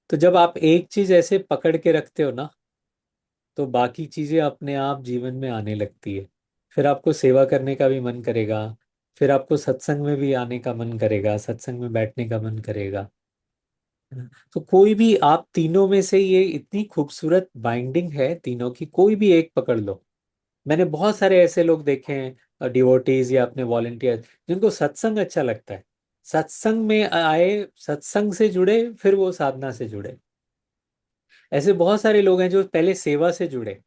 तो जब आप एक चीज ऐसे पकड़ के रखते हो ना, तो बाकी चीजें अपने आप जीवन में आने लगती है। फिर आपको सेवा करने का भी मन करेगा, फिर आपको सत्संग में भी आने का मन करेगा, सत्संग में बैठने का मन करेगा, है ना। तो कोई भी आप तीनों में से, ये इतनी खूबसूरत बाइंडिंग है तीनों की, कोई भी एक पकड़ लो। मैंने बहुत सारे ऐसे लोग देखे हैं, डिवोटीज या अपने वॉलेंटियर, जिनको सत्संग अच्छा लगता है, सत्संग में आए, सत्संग से जुड़े, फिर वो साधना से जुड़े। ऐसे बहुत सारे लोग हैं जो पहले सेवा से जुड़े।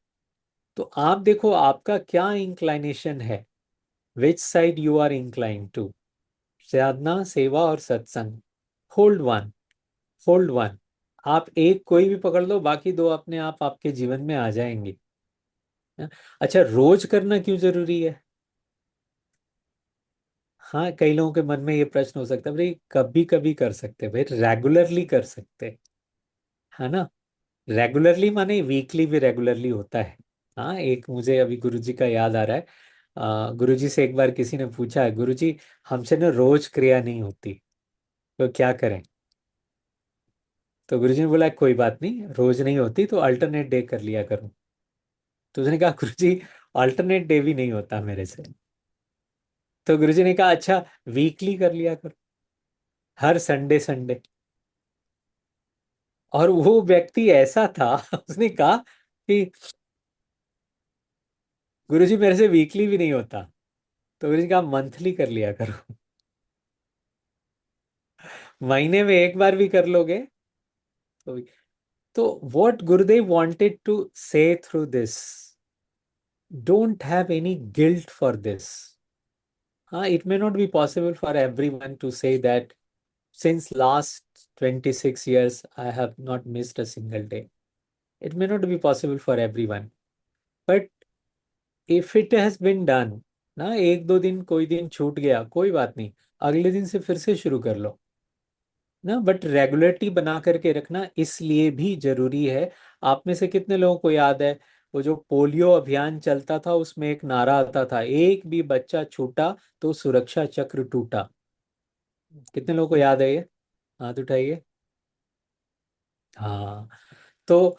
तो आप देखो आपका क्या इंक्लाइनेशन है, which side you are incline to, साधना, सेवा और सत्संग। Hold on, hold on. आप एक कोई भी पकड़ लो, बाकी दो अपने आप आपके जीवन में आ जाएंगे। अच्छा, रोज करना क्यों जरूरी है? हाँ, कई लोगों के मन में ये प्रश्न हो सकता है, भाई कभी कभी कर सकते हैं, भाई रेगुलरली कर सकते हैं, है ना। रेगुलरली माने वीकली भी रेगुलरली होता है। हाँ, एक मुझे अभी गुरुजी का याद आ रहा है। गुरुजी से एक बार किसी ने पूछा, गुरुजी हमसे ना रोज क्रिया नहीं होती, तो क्या करें? तो गुरुजी ने बोला कोई बात नहीं, रोज नहीं होती तो अल्टरनेट डे कर लिया करो। तो उसने कहा गुरुजी अल्टरनेट डे भी नहीं होता मेरे से। तो गुरुजी ने कहा अच्छा, वीकली कर लिया करो, हर संडे संडे। और वो व्यक्ति ऐसा था उसने कहा कि गुरुजी मेरे से वीकली भी नहीं होता। तो गुरुजी कहा मंथली कर लिया करो, महीने में एक बार भी कर लोगे तो। What Gurudev wanted to say through this, don't have any guilt for this. हाँ, it may not be possible for everyone to say that since last 26 years I have not missed a single day. It may not be possible for everyone, but if it has been done, ना एक दो दिन कोई दिन छूट गया कोई बात नहीं, अगले दिन से फिर से शुरू कर लो ना। बट रेगुलरिटी बना करके रखना इसलिए भी जरूरी है। आप में से कितने लोगों को याद है वो जो पोलियो अभियान चलता था, उसमें एक नारा आता था, एक भी बच्चा छूटा तो सुरक्षा चक्र टूटा। कितने लोगों को याद है ये? हाथ उठाइए। हाँ, तो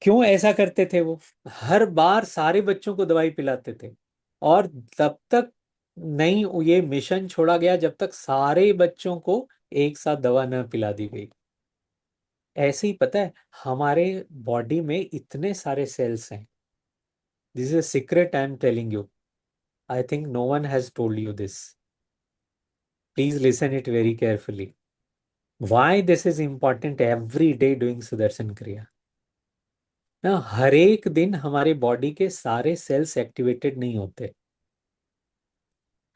क्यों ऐसा करते थे वो? हर बार सारे बच्चों को दवाई पिलाते थे, और तब तक नहीं ये मिशन छोड़ा गया जब तक सारे बच्चों को एक साथ दवा न पिला दी गई। ऐसे ही पता है, हमारे बॉडी में इतने सारे सेल्स हैं। This is secret I am telling you, I think no one has told you this. Please listen it very carefully. Why this is important every day doing Sudarshan Kriya ना। हर एक दिन हमारे बॉडी के सारे सेल्स एक्टिवेटेड नहीं होते,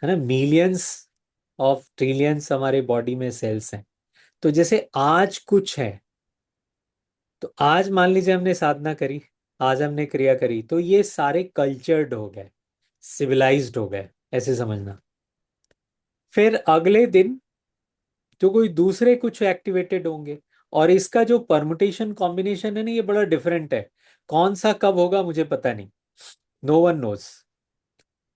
है ना। मिलियंस ऑफ ट्रिलियंस हमारे बॉडी में सेल्स हैं। तो जैसे आज कुछ है, तो आज मान लीजिए हमने साधना करी, आज हमने क्रिया करी, तो ये सारे कल्चर्ड हो गए, सिविलाइज्ड हो गए, ऐसे समझना। फिर अगले दिन जो कोई दूसरे कुछ एक्टिवेटेड होंगे, और इसका जो परमुटेशन कॉम्बिनेशन है ना, ये बड़ा डिफरेंट है। कौन सा कब होगा मुझे पता नहीं, नो वन नोज।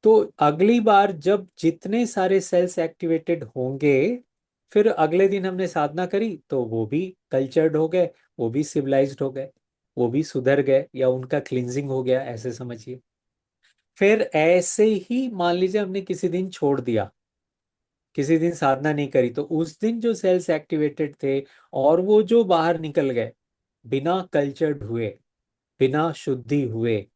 तो अगली बार जब जितने सारे सेल्स एक्टिवेटेड होंगे, फिर अगले दिन हमने साधना करी तो वो भी कल्चर्ड हो गए, वो भी सिविलाइज्ड हो गए, वो भी सुधर गए, या उनका क्लिनजिंग हो गया, ऐसे समझिए। फिर ऐसे ही मान लीजिए हमने किसी दिन छोड़ दिया, किसी दिन साधना नहीं करी, तो उस दिन जो सेल्स एक्टिवेटेड थे और वो जो बाहर निकल गए बिना कल्चर्ड हुए, बिना शुद्धि हुए,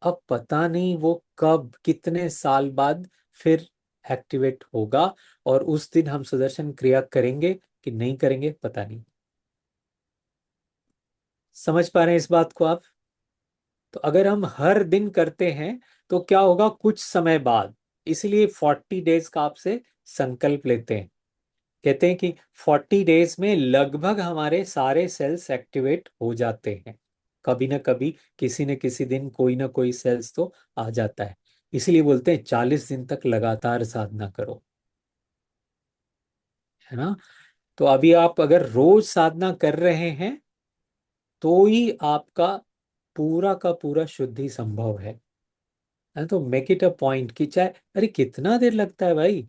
अब पता नहीं वो कब कितने साल बाद फिर एक्टिवेट होगा, और उस दिन हम सुदर्शन क्रिया करेंगे कि नहीं करेंगे पता नहीं। समझ पा रहे हैं इस बात को आप? तो अगर हम हर दिन करते हैं तो क्या होगा कुछ समय बाद, इसलिए 40 डेज का आपसे संकल्प लेते हैं। कहते हैं कि 40 डेज में लगभग हमारे सारे सेल्स एक्टिवेट हो जाते हैं। कभी ना कभी किसी न किसी दिन कोई ना कोई सेल्स तो आ जाता है। इसलिए बोलते हैं 40 दिन तक लगातार साधना करो, है ना। तो अभी आप अगर रोज साधना कर रहे हैं तो ही आपका पूरा का पूरा शुद्धि संभव है। तो मेक इट अ पॉइंट कि चाहे, अरे कितना देर लगता है भाई,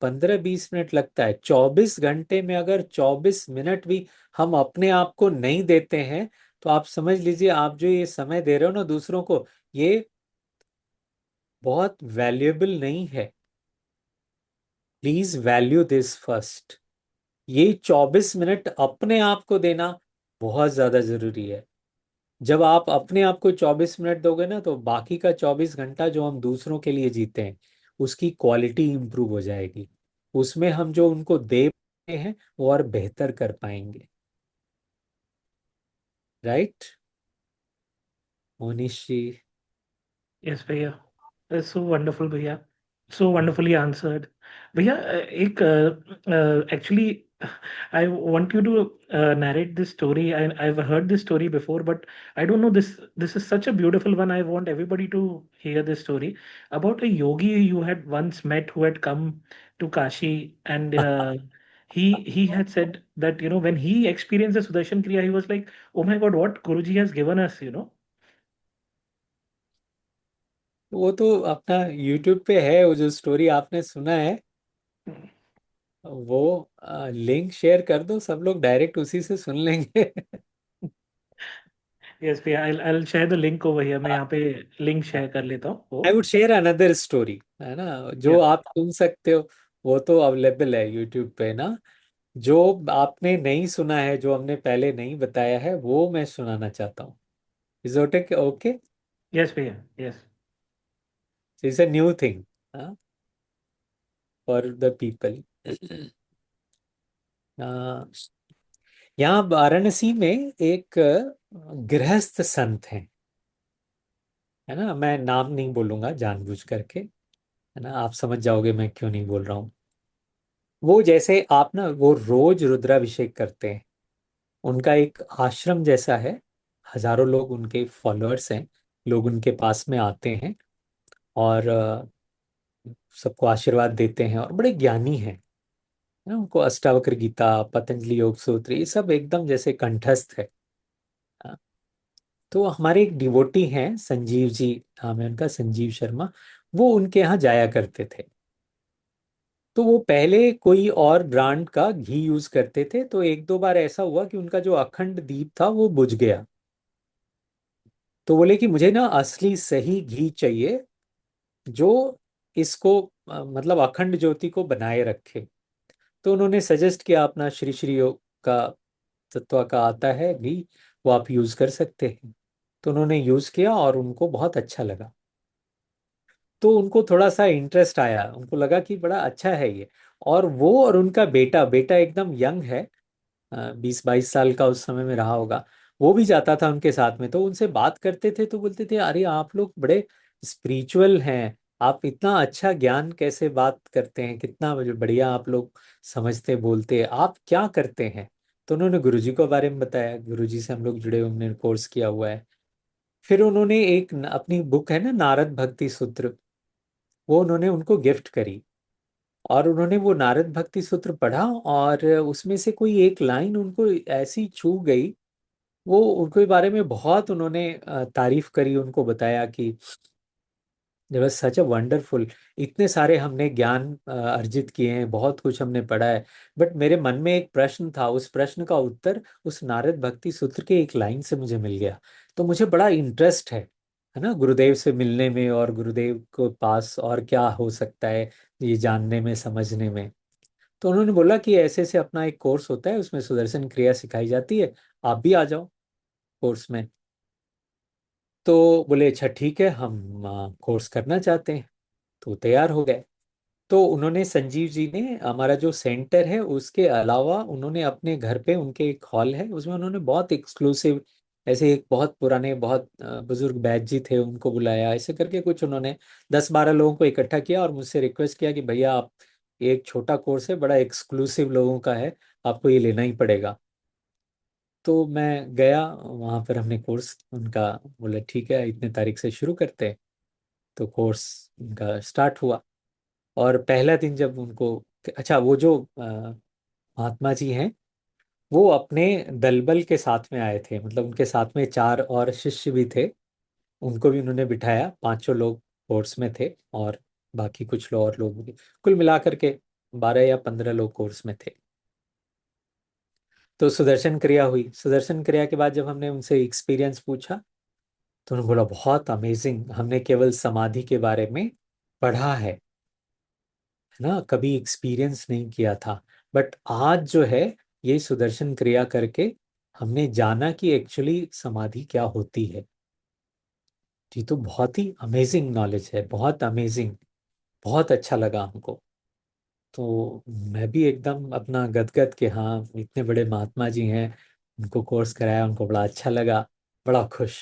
15-20 मिनट लगता है। 24 घंटे में अगर 24 मिनट भी हम अपने आप को नहीं देते हैं, तो आप समझ लीजिए आप जो ये समय दे रहे हो ना दूसरों को, ये बहुत वैल्यूएबल नहीं है। Please value this first. ये 24 मिनट अपने आप को देना बहुत ज्यादा जरूरी है। जब आप अपने आप को 24 मिनट दोगे ना, तो बाकी का 24 घंटा जो हम दूसरों के लिए जीते हैं उसकी क्वालिटी इंप्रूव हो जाएगी। उसमें हम जो उनको दे पाए हैं वो और बेहतर कर पाएंगे। राइट मोनिश जी? Yes, भैया. That's so wonderful, भैया. So wonderfully answered. भैया, एक actually I want you to narrate this story. I've heard this story before, but I don't know this. This is such a beautiful one. I want everybody to hear this story about a yogi you had once met who had come to Kashi, and he had said that, when he experienced the Sudarshan Kriya, he was like, "Oh my God, what Guruji has given us." वो तो अपना YouTube पे है, वो जो story आपने सुना है, वो लिंक शेयर कर दो, सब लोग डायरेक्ट उसी से सुन लेंगे। यस भैया, I'll share the link over here. मैं यहाँ पे लिंक शेयर कर लेता हूँ वो. आई वुड शेयर अनदर स्टोरी, है ना, जो या. आप सुन सकते हो। वो तो अवेलेबल है यूट्यूब पे ना। जो आपने नहीं सुना है, जो हमने पहले नहीं बताया है, वो मैं सुनाना चाहता हूँ। Is okay? ओके, यस भैया. Yes. It's a new thing for the people. यहाँ वाराणसी में एक गृहस्थ संत हैं, है ना। मैं नाम नहीं बोलूंगा जानबूझ करके, है ना, आप समझ जाओगे मैं क्यों नहीं बोल रहा हूँ। वो जैसे आप ना, वो रोज रुद्राभिषेक करते हैं। उनका एक आश्रम जैसा है, हजारों लोग उनके फॉलोअर्स हैं, लोग उनके पास में आते हैं और सबको आशीर्वाद देते हैं, और बड़े ज्ञानी हैं, है ना। उनको अष्टावक्र गीता, पतंजलि योग सूत्र, ये सब एकदम जैसे कंठस्थ है। हाँ। तो हमारे एक डिवोटी हैं, संजीव जी नाम है उनका, संजीव शर्मा। वो उनके यहाँ जाया करते थे। तो वो पहले कोई और ब्रांड का घी यूज करते थे, तो एक दो बार ऐसा हुआ कि उनका जो अखंड दीप था वो बुझ गया। तो बोले कि मुझे ना असली सही घी चाहिए, जो इसको मतलब अखंड ज्योति को बनाए रखे। तो उन्होंने सजेस्ट किया, अपना श्री श्री योग का तत्व का आता है घी, वो आप यूज कर सकते हैं। तो उन्होंने यूज किया और उनको बहुत अच्छा लगा। तो उनको थोड़ा सा इंटरेस्ट आया, उनको लगा कि बड़ा अच्छा है ये। और वो और उनका बेटा, बेटा एकदम यंग है, 20-22 साल का उस समय में रहा होगा, वो भी जाता था उनके साथ में। तो उनसे बात करते थे तो बोलते थे, अरे आप लोग बड़े स्पिरिचुअल हैं, आप इतना अच्छा ज्ञान कैसे बात करते हैं, कितना बढ़िया आप लोग समझते बोलते, आप क्या करते हैं। तो उन्होंने गुरुजी को बारे में बताया, गुरुजी से हम लोग जुड़े, हमने कोर्स किया हुआ है। फिर उन्होंने एक अपनी बुक है ना, नारद भक्ति सूत्र, वो उन्होंने उनको गिफ्ट करी। और उन्होंने वो नारद भक्ति सूत्र पढ़ा, और उसमें से कोई एक लाइन उनको ऐसी छू गई। वो उनके बारे में बहुत उन्होंने तारीफ करी, उनको बताया कि There was such a wonderful, इतने सारे हमने ज्ञान अर्जित किए हैं, बहुत कुछ हमने पढ़ा है। बट मेरे मन में एक प्रश्न था, उस प्रश्न का उत्तर उस नारद भक्ति सूत्र के एक लाइन से मुझे मिल गया। तो मुझे बड़ा इंटरेस्ट है ना, गुरुदेव से मिलने में और गुरुदेव को पास और क्या हो सकता है ये जानने में, समझने में। तो उन्होंने बोला कि ऐसे से अपना एक कोर्स होता है, उसमें सुदर्शन क्रिया सिखाई जाती है, आप भी आ जाओ कोर्स में। तो बोले अच्छा ठीक है, हम कोर्स करना चाहते हैं। तो तैयार हो गए। तो उन्होंने, संजीव जी ने, हमारा जो सेंटर है उसके अलावा उन्होंने अपने घर पे, उनके एक हॉल है उसमें उन्होंने बहुत एक्सक्लूसिव, ऐसे एक बहुत पुराने, बहुत बुजुर्ग बैच जी थे उनको बुलाया, ऐसे करके कुछ उन्होंने 10-12 लोगों को इकट्ठा किया और मुझसे रिक्वेस्ट किया कि भैया आप, एक छोटा कोर्स है, बड़ा एक्सक्लूसिव लोगों का है, आपको ये लेना ही पड़ेगा। तो मैं गया वहाँ पर, हमने कोर्स उनका, बोले ठीक है इतने तारीख से शुरू करते हैं। तो कोर्स उनका स्टार्ट हुआ। और पहला दिन जब उनको, अच्छा वो जो महात्मा जी हैं, वो अपने दलबल के साथ में आए थे, मतलब उनके साथ में 4 और शिष्य भी थे, उनको भी उन्होंने बिठाया, 5 लोग कोर्स में थे, और बाकी कुछ लोग और लोग भी, कुल मिलाकर के 12 या 15 लोग कोर्स में थे। तो सुदर्शन क्रिया हुई। सुदर्शन क्रिया के बाद जब हमने उनसे एक्सपीरियंस पूछा, तो उन्होंने बोला बहुत अमेजिंग, हमने केवल समाधि के बारे में पढ़ा है ना, कभी एक्सपीरियंस नहीं किया था। बट आज जो है, ये सुदर्शन क्रिया करके हमने जाना कि एक्चुअली समाधि क्या होती है। ये तो बहुत ही अमेजिंग नॉलेज है, बहुत अमेजिंग, बहुत अच्छा लगा हमको। तो मैं भी एकदम अपना गदगद के, हाँ इतने बड़े महात्मा जी हैं, उनको कोर्स कराया, उनको बड़ा अच्छा लगा, बड़ा खुश।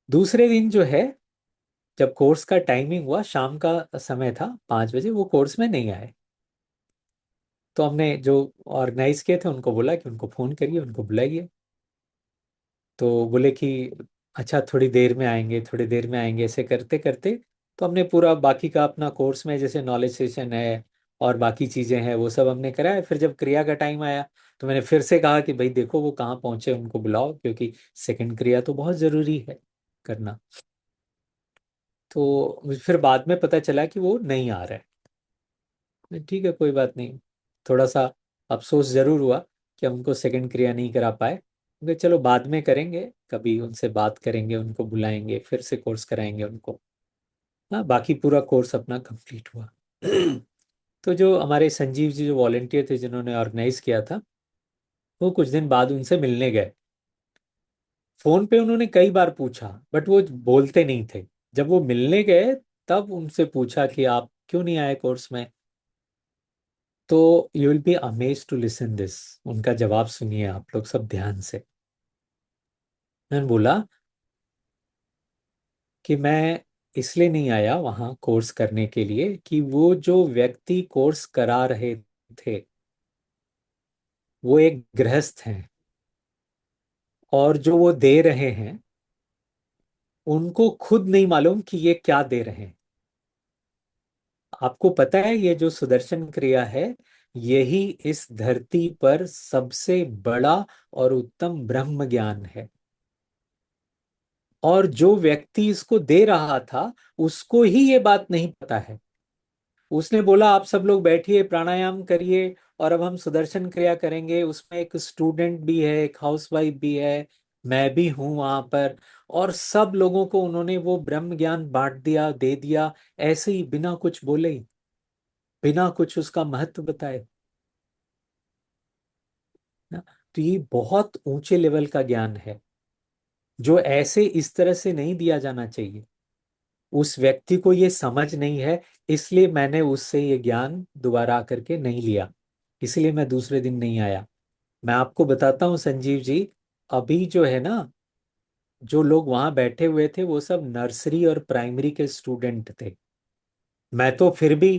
दूसरे दिन जो है, जब कोर्स का टाइमिंग हुआ, शाम का समय था, 5 बजे, वो कोर्स में नहीं आए। तो हमने जो ऑर्गेनाइज किए थे उनको बोला कि उनको फोन करिए, उनको बुलाइए। तो बोले कि अच्छा थोड़ी देर में आएंगे, थोड़ी देर में आएंगे, ऐसे करते करते तो हमने पूरा बाकी का अपना कोर्स में, जैसे नॉलेज सेशन है और बाकी चीजें हैं, वो सब हमने कराया। फिर जब क्रिया का टाइम आया, तो मैंने फिर से कहा कि भाई देखो वो कहाँ पहुंचे, उनको बुलाओ, क्योंकि सेकंड क्रिया तो बहुत जरूरी है करना। तो फिर बाद में पता चला कि वो नहीं आ रहा है। ठीक है, कोई बात नहीं। थोड़ा सा अफसोस जरूर हुआ कि हम उनको सेकंड क्रिया नहीं करा पाए, क्योंकि चलो बाद में करेंगे, कभी उनसे बात करेंगे, उनको बुलाएंगे, फिर से कोर्स कराएंगे उनको। हाँ, बाकी पूरा कोर्स अपना कंप्लीट हुआ। तो जो हमारे संजीव जी, जो वॉलेंटियर थे जिन्होंने ऑर्गेनाइज किया था, वो कुछ दिन बाद उनसे मिलने गए। फोन पे उन्होंने कई बार पूछा, बट वो बोलते नहीं थे। जब वो मिलने गए, तब उनसे पूछा कि आप क्यों नहीं आए कोर्स में। तो you will be amaze to listen this, उनका जवाब सुनिए आप लोग सब ध्यान से। मैंने बोला कि मैं इसलिए नहीं आया वहाँ कोर्स करने के लिए कि वो जो व्यक्ति कोर्स करा रहे थे, वो एक गृहस्थ हैं, और जो वो दे रहे हैं, उनको खुद नहीं मालूम कि ये क्या दे रहे हैं। आपको पता है, ये जो सुदर्शन क्रिया है, यही इस धरती पर सबसे बड़ा और उत्तम ब्रह्म ज्ञान है। और जो व्यक्ति इसको दे रहा था, उसको ही ये बात नहीं पता है। उसने बोला आप सब लोग बैठिए, प्राणायाम करिए, और अब हम सुदर्शन क्रिया करेंगे। उसमें एक स्टूडेंट भी है, एक हाउसवाइफ भी है, मैं भी हूं वहां पर। और सब लोगों को उन्होंने वो ब्रह्म ज्ञान बांट दिया, दे दिया, ऐसे ही, बिना कुछ बोले ही, बिना कुछ उसका महत्व बताए ना। तो ये बहुत ऊंचे लेवल का ज्ञान है, जो ऐसे इस तरह से नहीं दिया जाना चाहिए। उस व्यक्ति को ये समझ नहीं है, इसलिए मैंने उससे ये ज्ञान दोबारा आकर के नहीं लिया, इसलिए मैं दूसरे दिन नहीं आया। मैं आपको बताता हूँ संजीव जी, अभी जो है ना, जो लोग वहां बैठे हुए थे, वो सब नर्सरी और प्राइमरी के स्टूडेंट थे। मैं तो फिर भी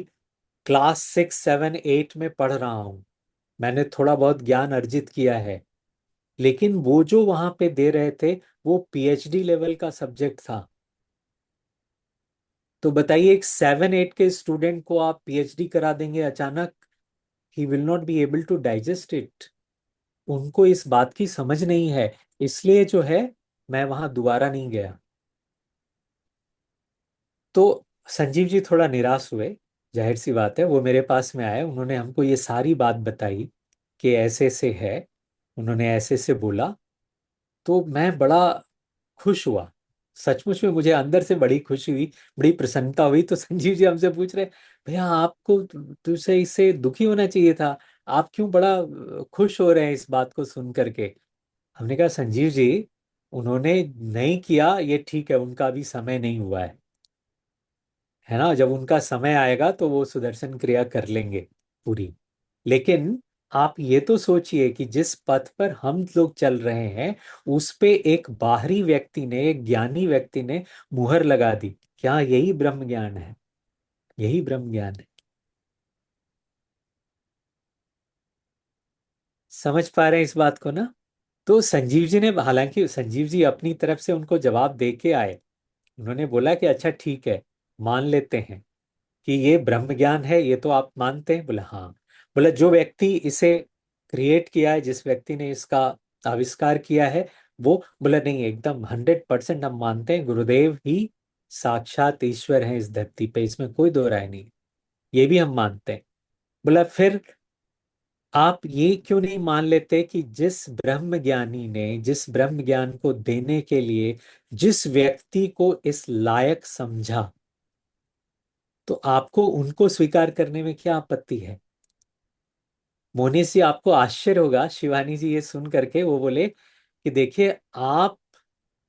क्लास 6, 7, 8 में पढ़ रहा हूँ, मैंने थोड़ा बहुत ज्ञान अर्जित किया है। लेकिन वो जो वहां पे दे रहे थे, वो पीएचडी लेवल का सब्जेक्ट था। तो बताइए, एक 7, 8 के स्टूडेंट को आप पीएचडी करा देंगे अचानक, he will not be able to digest it. उनको इस बात की समझ नहीं है, इसलिए जो है, मैं वहां दोबारा नहीं गया। तो संजीव जी थोड़ा निराश हुए, जाहिर सी बात है। वो मेरे पास में आए, उन्होंने हमको ये सारी बात बताई कि ऐसे ऐसे है, उन्होंने ऐसे ऐसे बोला। तो मैं बड़ा खुश हुआ, सचमुच में मुझे अंदर से बड़ी खुशी हुई, बड़ी प्रसन्नता हुई। तो संजीव जी हमसे पूछ रहे, भैया आपको तुझसे इससे दुखी होना चाहिए था, आप क्यों बड़ा खुश हो रहे हैं इस बात को सुन करके। हमने कहा संजीव जी, उन्होंने नहीं किया ये ठीक है, उनका अभी समय नहीं हुआ है ना। जब उनका समय आएगा तो वो सुदर्शन क्रिया कर लेंगे पूरी। लेकिन आप ये तो सोचिए कि जिस पथ पर हम लोग चल रहे हैं उस पे एक बाहरी व्यक्ति ने, एक ज्ञानी व्यक्ति ने मुहर लगा दी। क्या यही ब्रह्म ज्ञान है? यही ब्रह्म ज्ञान है। समझ पा रहे हैं इस बात को ना? तो संजीव जी ने, हालांकि संजीव जी अपनी तरफ से उनको जवाब दे के आए। उन्होंने बोला कि अच्छा ठीक है, मान लेते हैं कि ये ब्रह्म ज्ञान है, ये तो आप मानते हैं? बोला हाँ। बोला जो व्यक्ति इसे क्रिएट किया है, जिस व्यक्ति ने इसका आविष्कार किया है, वो, बोला नहीं, एकदम 100% हम मानते हैं, गुरुदेव ही साक्षात ईश्वर हैं इस धरती पे, इसमें कोई दो राय नहीं, ये भी हम मानते हैं। बोला फिर आप ये क्यों नहीं मान लेते कि जिस ब्रह्म ज्ञानी ने, जिस ब्रह्म ज्ञान को देने के लिए जिस व्यक्ति को इस लायक समझा, तो आपको उनको स्वीकार करने में क्या आपत्ति है? मोनिश जी, आपको आश्चर्य होगा, शिवानी जी ये सुन करके वो बोले कि देखिए आप,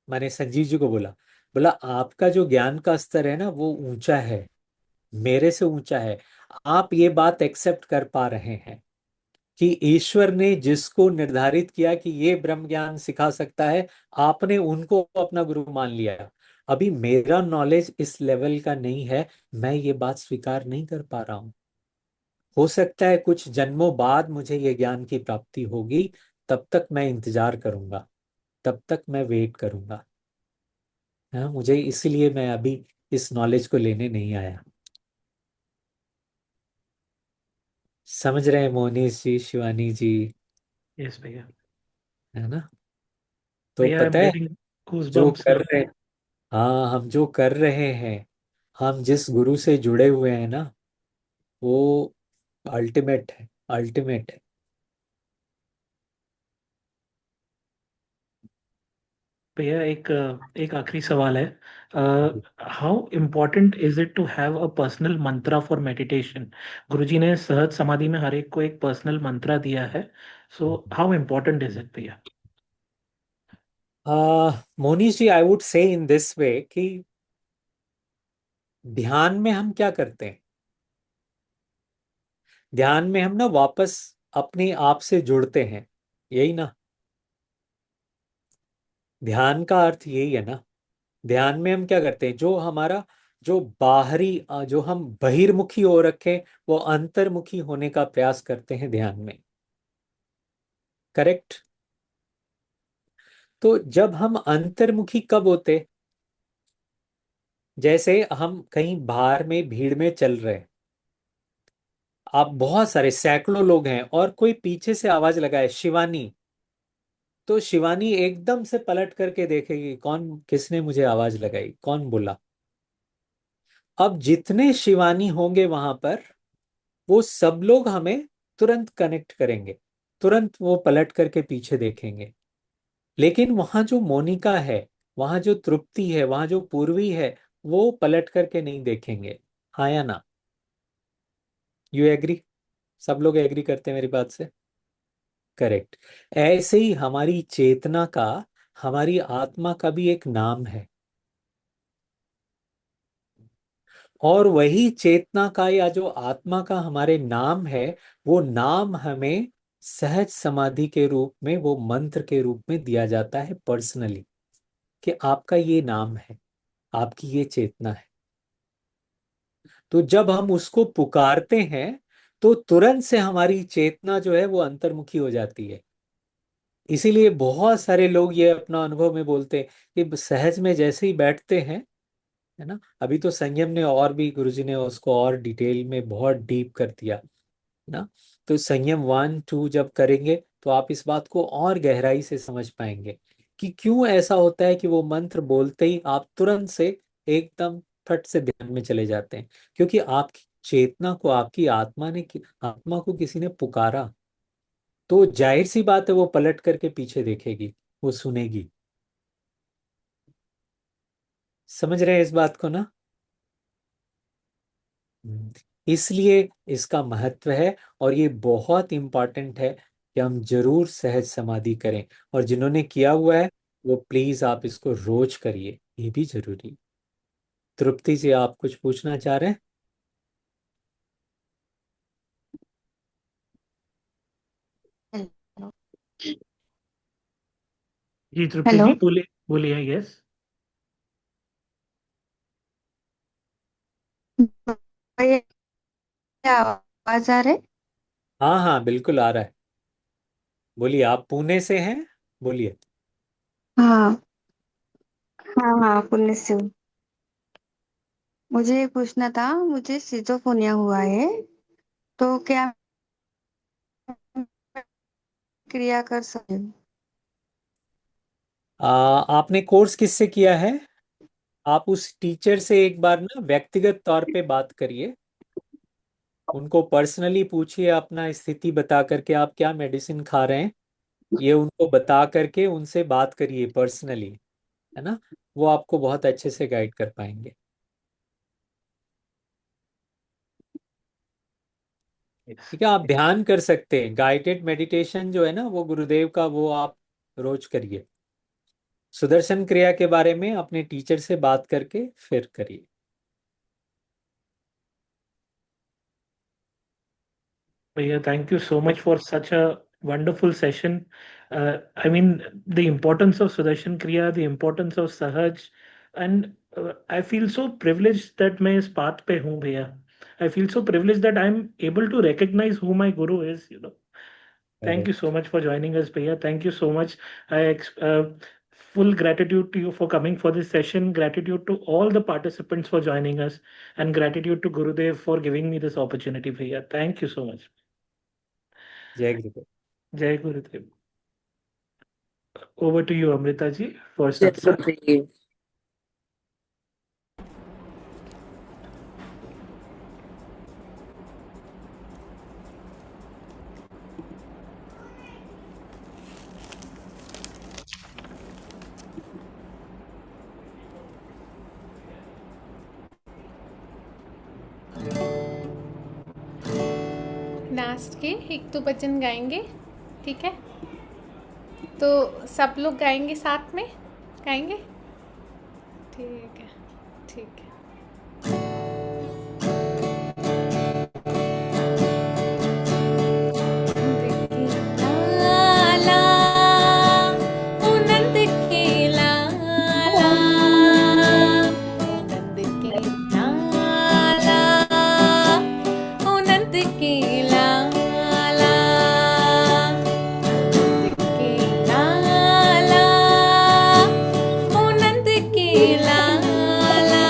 मैंने संजीव जी को बोला, बोला आपका जो ज्ञान का स्तर है ना वो ऊंचा है, मेरे से ऊंचा है। आप ये बात एक्सेप्ट कर पा रहे हैं कि ईश्वर ने जिसको निर्धारित किया कि ये ब्रह्म ज्ञान सिखा सकता है, आपने उनको अपना गुरु मान लिया। अभी मेरा नॉलेज इस लेवल का नहीं है, मैं ये बात स्वीकार नहीं कर पा रहा हूं। हो सकता है कुछ जन्मों बाद मुझे ये ज्ञान की प्राप्ति होगी, तब तक मैं इंतजार करूंगा, तब तक मैं वेट करूंगा। हाँ, मुझे इसलिए मैं अभी इस नॉलेज को लेने नहीं आया। समझ रहे हैं मोनीश जी, शिवानी जी? यस भैया। है ना? तो भैया आई एम पता है गेटिंग गूज जो बम्प्स कर नाउ। रहे, हाँ हम जो कर रहे हैं, हम जिस गुरु से जुड़े हुए हैं ना, वो अल्टीमेट है, अल्टीमेट है। भैया एक आखिरी सवाल है। How important is it to have a personal mantra for meditation? Guruji ने सहज समाधि में हर एक को एक पर्सनल मंत्रा दिया है, so how important is it भैया? मोनीश जी, I would say in this way कि ध्यान में हम क्या करते हैं? ध्यान में हम ना वापस अपने आप से जुड़ते हैं, यही ना? ध्यान का अर्थ यही है ना। ध्यान में हम क्या करते हैं, जो हमारा, जो बाहरी, जो हम बहिर्मुखी हो रखे, वो अंतर्मुखी होने का प्रयास करते हैं ध्यान में। करेक्ट? तो जब हम अंतर्मुखी कब होते? जैसे हम कहीं बाहर में भीड़ में चल रहे हैं, आप बहुत सारे सैकड़ों लोग हैं और कोई पीछे से आवाज लगाए शिवानी, तो शिवानी एकदम से पलट करके देखेगी कौन, किसने मुझे आवाज लगाई, कौन बोला। अब जितने शिवानी होंगे वहां पर, वो सब लोग हमें तुरंत कनेक्ट करेंगे, तुरंत वो पलट करके पीछे देखेंगे। लेकिन वहां जो मोनिका है, वहां जो तृप्ति है, वहां जो पूर्वी है, वो पलट करके नहीं देखेंगे। हाँ या ना? You agree? सब लोग एग्री करते हैं मेरी बात से? करेक्ट। ऐसे ही हमारी चेतना का, हमारी आत्मा का भी एक नाम है, और वही चेतना का या जो आत्मा का हमारे नाम है, वो नाम हमें सहज समाधि के रूप में, वो मंत्र के रूप में दिया जाता है पर्सनली, कि आपका ये नाम है, आपकी ये चेतना है। तो जब हम उसको पुकारते हैं तो तुरंत से हमारी चेतना जो है वो अंतर्मुखी हो जाती है। इसीलिए बहुत सारे लोग ये अपना अनुभव में बोलते हैं कि सहज में जैसे ही बैठते हैं, है ना, अभी तो संयम ने और भी, गुरुजी ने उसको और डिटेल में बहुत डीप कर दिया ना। तो संयम 1 2 जब करेंगे तो आप इस बात को और गहराई से समझ पाएंगे कि क्यों ऐसा होता है कि वो मंत्र बोलते ही आप तुरंत से एकदम फट से ध्यान में चले जाते हैं, क्योंकि आपकी चेतना को, आपकी आत्मा को किसी ने पुकारा, तो जाहिर सी बात है वो पलट करके पीछे देखेगी, वो सुनेगी। समझ रहे हैं इस बात को ना? हम्म, इसलिए इसका महत्व है, और ये बहुत इंपॉर्टेंट है कि हम जरूर सहज समाधि करें। और जिन्होंने किया हुआ है वो प्लीज आप इसको रोज करिए, ये भी जरूरी है। तृप्ति जी, आप कुछ पूछना चाह रहे हैं? हेलो। जी तृप्ति हेलो। जी, बोलिए बोलिए। यस। भैया, आवाज आ रहे? हाँ हाँ, बिल्कुल आ रहा है। बोलिए, आप पुणे से हैं? बोलिए। हाँ हाँ हाँ, पुण्य से हूँ। मुझे ये पूछना था, मुझे सिजोफ्रेनिया हुआ है, तो क्या मैं क्रिया कर सकती हूँ? आपने कोर्स किससे किया है? आप उस टीचर से एक बार ना व्यक्तिगत तौर पे बात करिए, उनको पर्सनली पूछिए, अपना स्थिति बता करके आप क्या मेडिसिन खा रहे हैं, ये उनको बता करके उनसे बात करिए पर्सनली, है ना? वो आपको बहुत अच्छे से गाइड कर पाएंगे। यस। ठीक है, आप ध्यान कर सकते हैं, गाइडेड मेडिटेशन जो है ना वो गुरुदेव का, वो आप रोज करिए। सुदर्शन क्रिया के बारे में अपने टीचर से बात करके फिर करिए। Bhaiya, thank you so much for such a wonderful session. I mean, the importance of Sudarshan Kriya, the importance of Sahaj, and I feel so privileged that मैं इस path पे हूँ भैया. I feel so privileged that I'm able to recognize who my guru is, you know. Thank you so much for joining us, Bhaiya. Thank you so much. Full gratitude to you for coming for this session. Gratitude to all the participants for joining us, and gratitude to Gurudev for giving me this opportunity, Bhaiya. Thank you so much. जय गुरुदेव। Jai Gurudev. Over to you, Amrita ji, for जय satsang. गुरुदेव। Last के एक दो भजन गाएंगे, ठीक है? तो सब लोग गाएंगे, साथ में गाएंगे, ठीक है? ठीक है। लाला, ओ नंद के लाला, ओ नंद के लाला, ओ नंद के लाला, नंद के लाला, ओ नंद के लाला।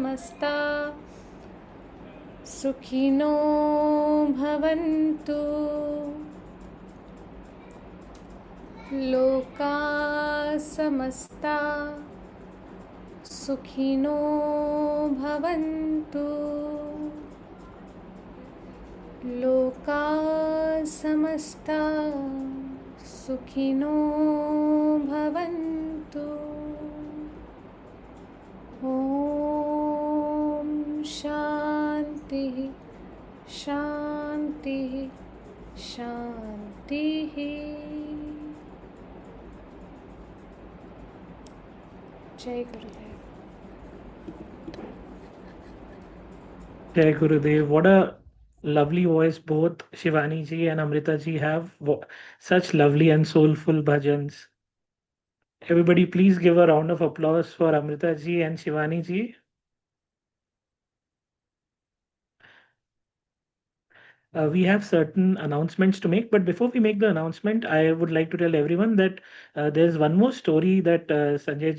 समस्ता सुखिनो भवन्तु लोका समस्ता सुखिनो भवन्तु लोका समस्ता सुखिनो भवन्तु ॐ शान्तिः शान्तिः शान्तिः जय गुरुदेव Jai Gurudev. What a lovely voice both Shivani ji and Amrita ji have. Such lovely and soulful bhajans. Everybody, please give a round of applause for Amrita ji and Shivani ji. We have certain announcements to make, but before we make the announcement, I would like to tell everyone that there's one more story that Sanjay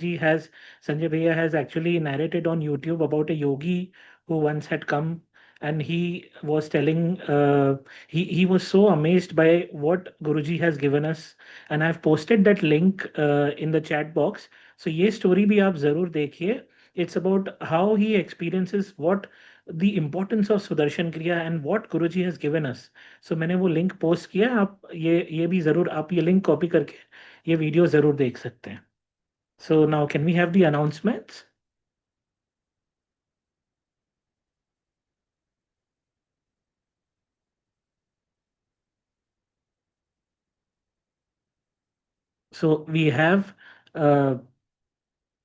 Bhaiya has actually narrated on YouTube about a yogi who once had come, and he was telling, he was so amazed by what Guruji has given us, and I've posted that link in the chat box. So ये story भी आप जरूर देखिए. It's about how he experiences what the importance of Sudarshan Kriya and what Guruji has given us. So मैंने वो link post किया है, आप ये भी जरूर आप ये लिंक कॉपी करके ये वीडियो जरूर देख सकते हैं. So now can we have the announcements? So we have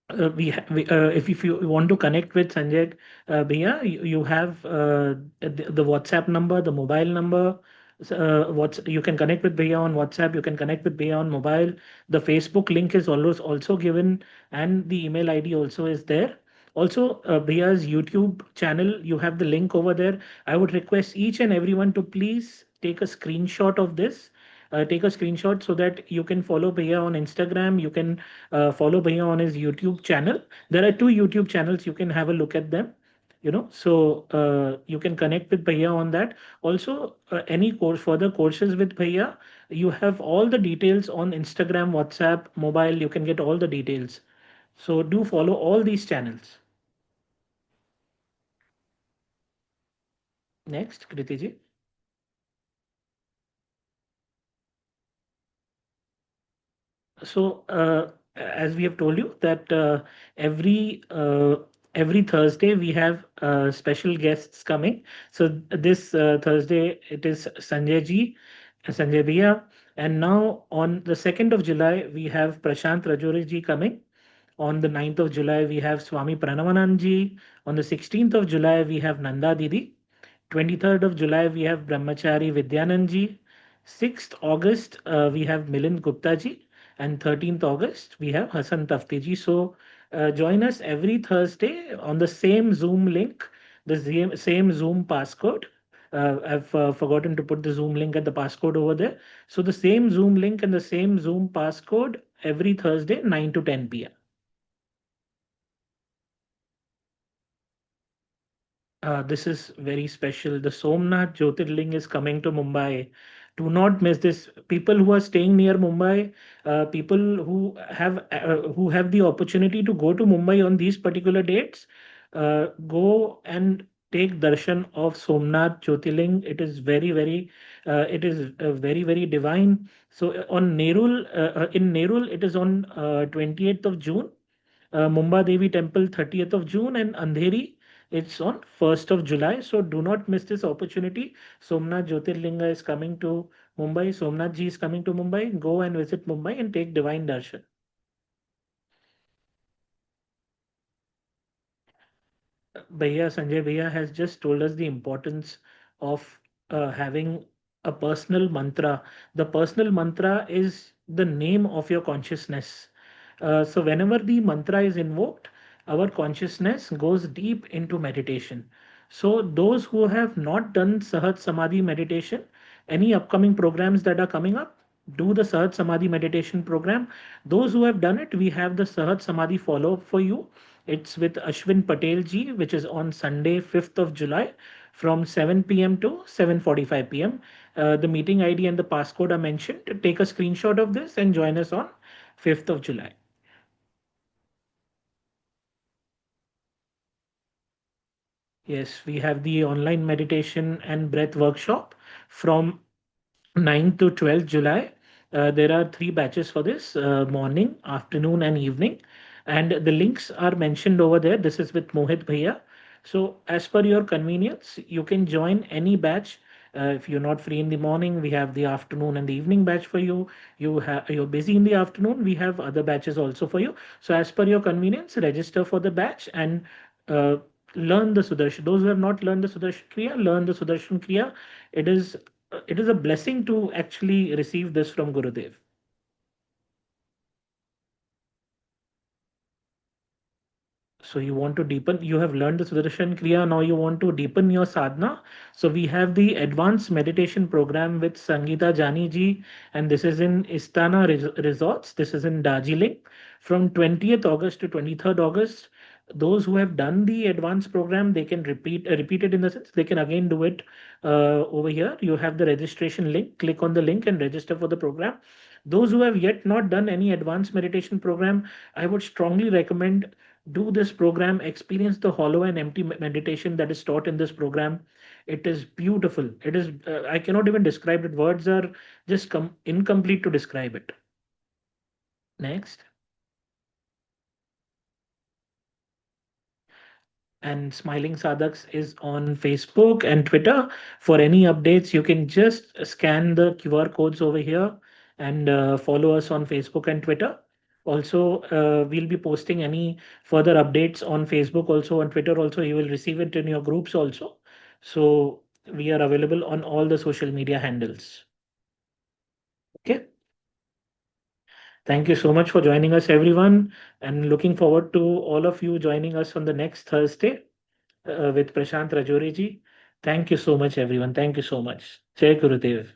if you want to connect with Sanjay Bhaiya, you have the WhatsApp number, the mobile number. You can connect with Bhaiya on WhatsApp. You can connect with Bhaiya on mobile. The Facebook link is always also given, and the email ID also is there. Also, Bhaiya's YouTube channel, you have the link over there. I would request each and everyone to please take a screenshot of this. Take a screenshot so that you can follow Bhaiya on Instagram. You can follow Bhaiya on his YouTube channel. There are 2 YouTube channels. You can have a look at them. So you can connect with Bhaiya on that. Also, any further courses with Bhaiya, you have all the details on Instagram, WhatsApp, mobile. You can get all the details. So do follow all these channels. Next, Kriti ji. So as we have told you that every Thursday we have special guests coming. So this Thursday it is Sanjay Bhaiya, and now on the 2nd of July we have Prashant Rajori ji coming. On the 9th of July we have Swami Pranavanand ji. On the 16th of July we have Nanda Didi. 23rd of July we have Brahmachari Vidyanand ji. 6th August we have Milind Gupta ji. And 13th August, we have Hassan Taftiji. So join us every Thursday on the same Zoom link, the same Zoom passcode. I've forgotten to put the Zoom link and the passcode over there. So the same Zoom link and the same Zoom passcode every Thursday, 9 to 10 p.m. This is very special. The Somnath Jyotirling is coming to Mumbai. Do not miss this. People who are staying near Mumbai, people who have the opportunity to go to Mumbai on these particular dates, go and take darshan of Somnath Jyotirling. It is very divine. So on Nerul, in Nerul, it is on 28th of June. Mumba Devi Temple 30th of June, and Andheri it's on 1st of July. So do not miss this opportunity. Somnath Jyotirlinga is coming to Mumbai. Somnath ji is coming to Mumbai. Go and visit Mumbai and take divine darshan. Sanjay Bhaiya has just told us the importance of having a personal mantra. The personal mantra is the name of your consciousness. So whenever the mantra is invoked, our consciousness goes deep into meditation. So those who have not done Sahat Samadhi meditation, any upcoming programs that are coming up, do the Sahat Samadhi meditation program. Those who have done it, we have the Sahat Samadhi follow-up for you. It's with Ashwin Patel ji, which is on Sunday, 5th of July from 7 p.m. to 7:45 p.m. The meeting ID and the passcode are mentioned. Take a screenshot of this and join us on 5th of July. Yes, we have the online meditation and breath workshop from 9 to 12 July. There are 3 batches for this, morning, afternoon, and evening. And the links are mentioned over there. This is with Mohit Bhaiya. So, as per your convenience, you can join any batch. If you're not free in the morning, we have the afternoon and the evening batch for you. You're busy in the afternoon, we have other batches also for you. So, as per your convenience, register for the batch and uh, learn the Sudarshan. Those who have not learned the Sudarshan Kriya, learn the Sudarshan Kriya. It is a blessing to actually receive this from Gurudev. So you want to deepen, you have learned the Sudarshan Kriya, now you want to deepen your sadhana. So we have the advanced meditation program with Sangeeta Jani ji, and this is in Istana Resorts. This is in Darjeeling from 20th August to 23rd August. Those who have done the advanced program, they can repeat it in the sense they can again do it over here. You have the registration link. Click on the link and register for the program. Those who have yet not done any advanced meditation program, I would strongly recommend do this program, experience the hollow and empty meditation that is taught in this program. It is beautiful. It is, I cannot even describe it. Words are just incomplete to describe it. Next. And Smiling Sadhaks is on Facebook and Twitter. For any updates, you can just scan the QR codes over here and follow us on Facebook and Twitter. Also, we'll be posting any further updates on Facebook, also on Twitter. Also, you will receive it in your groups also. So we are available on all the social media handles. Okay. Thank you so much for joining us, everyone, and looking forward to all of you joining us on the next Thursday with Prashant Rajouri ji. Thank you so much, everyone. Thank you so much. Jai Gurudev.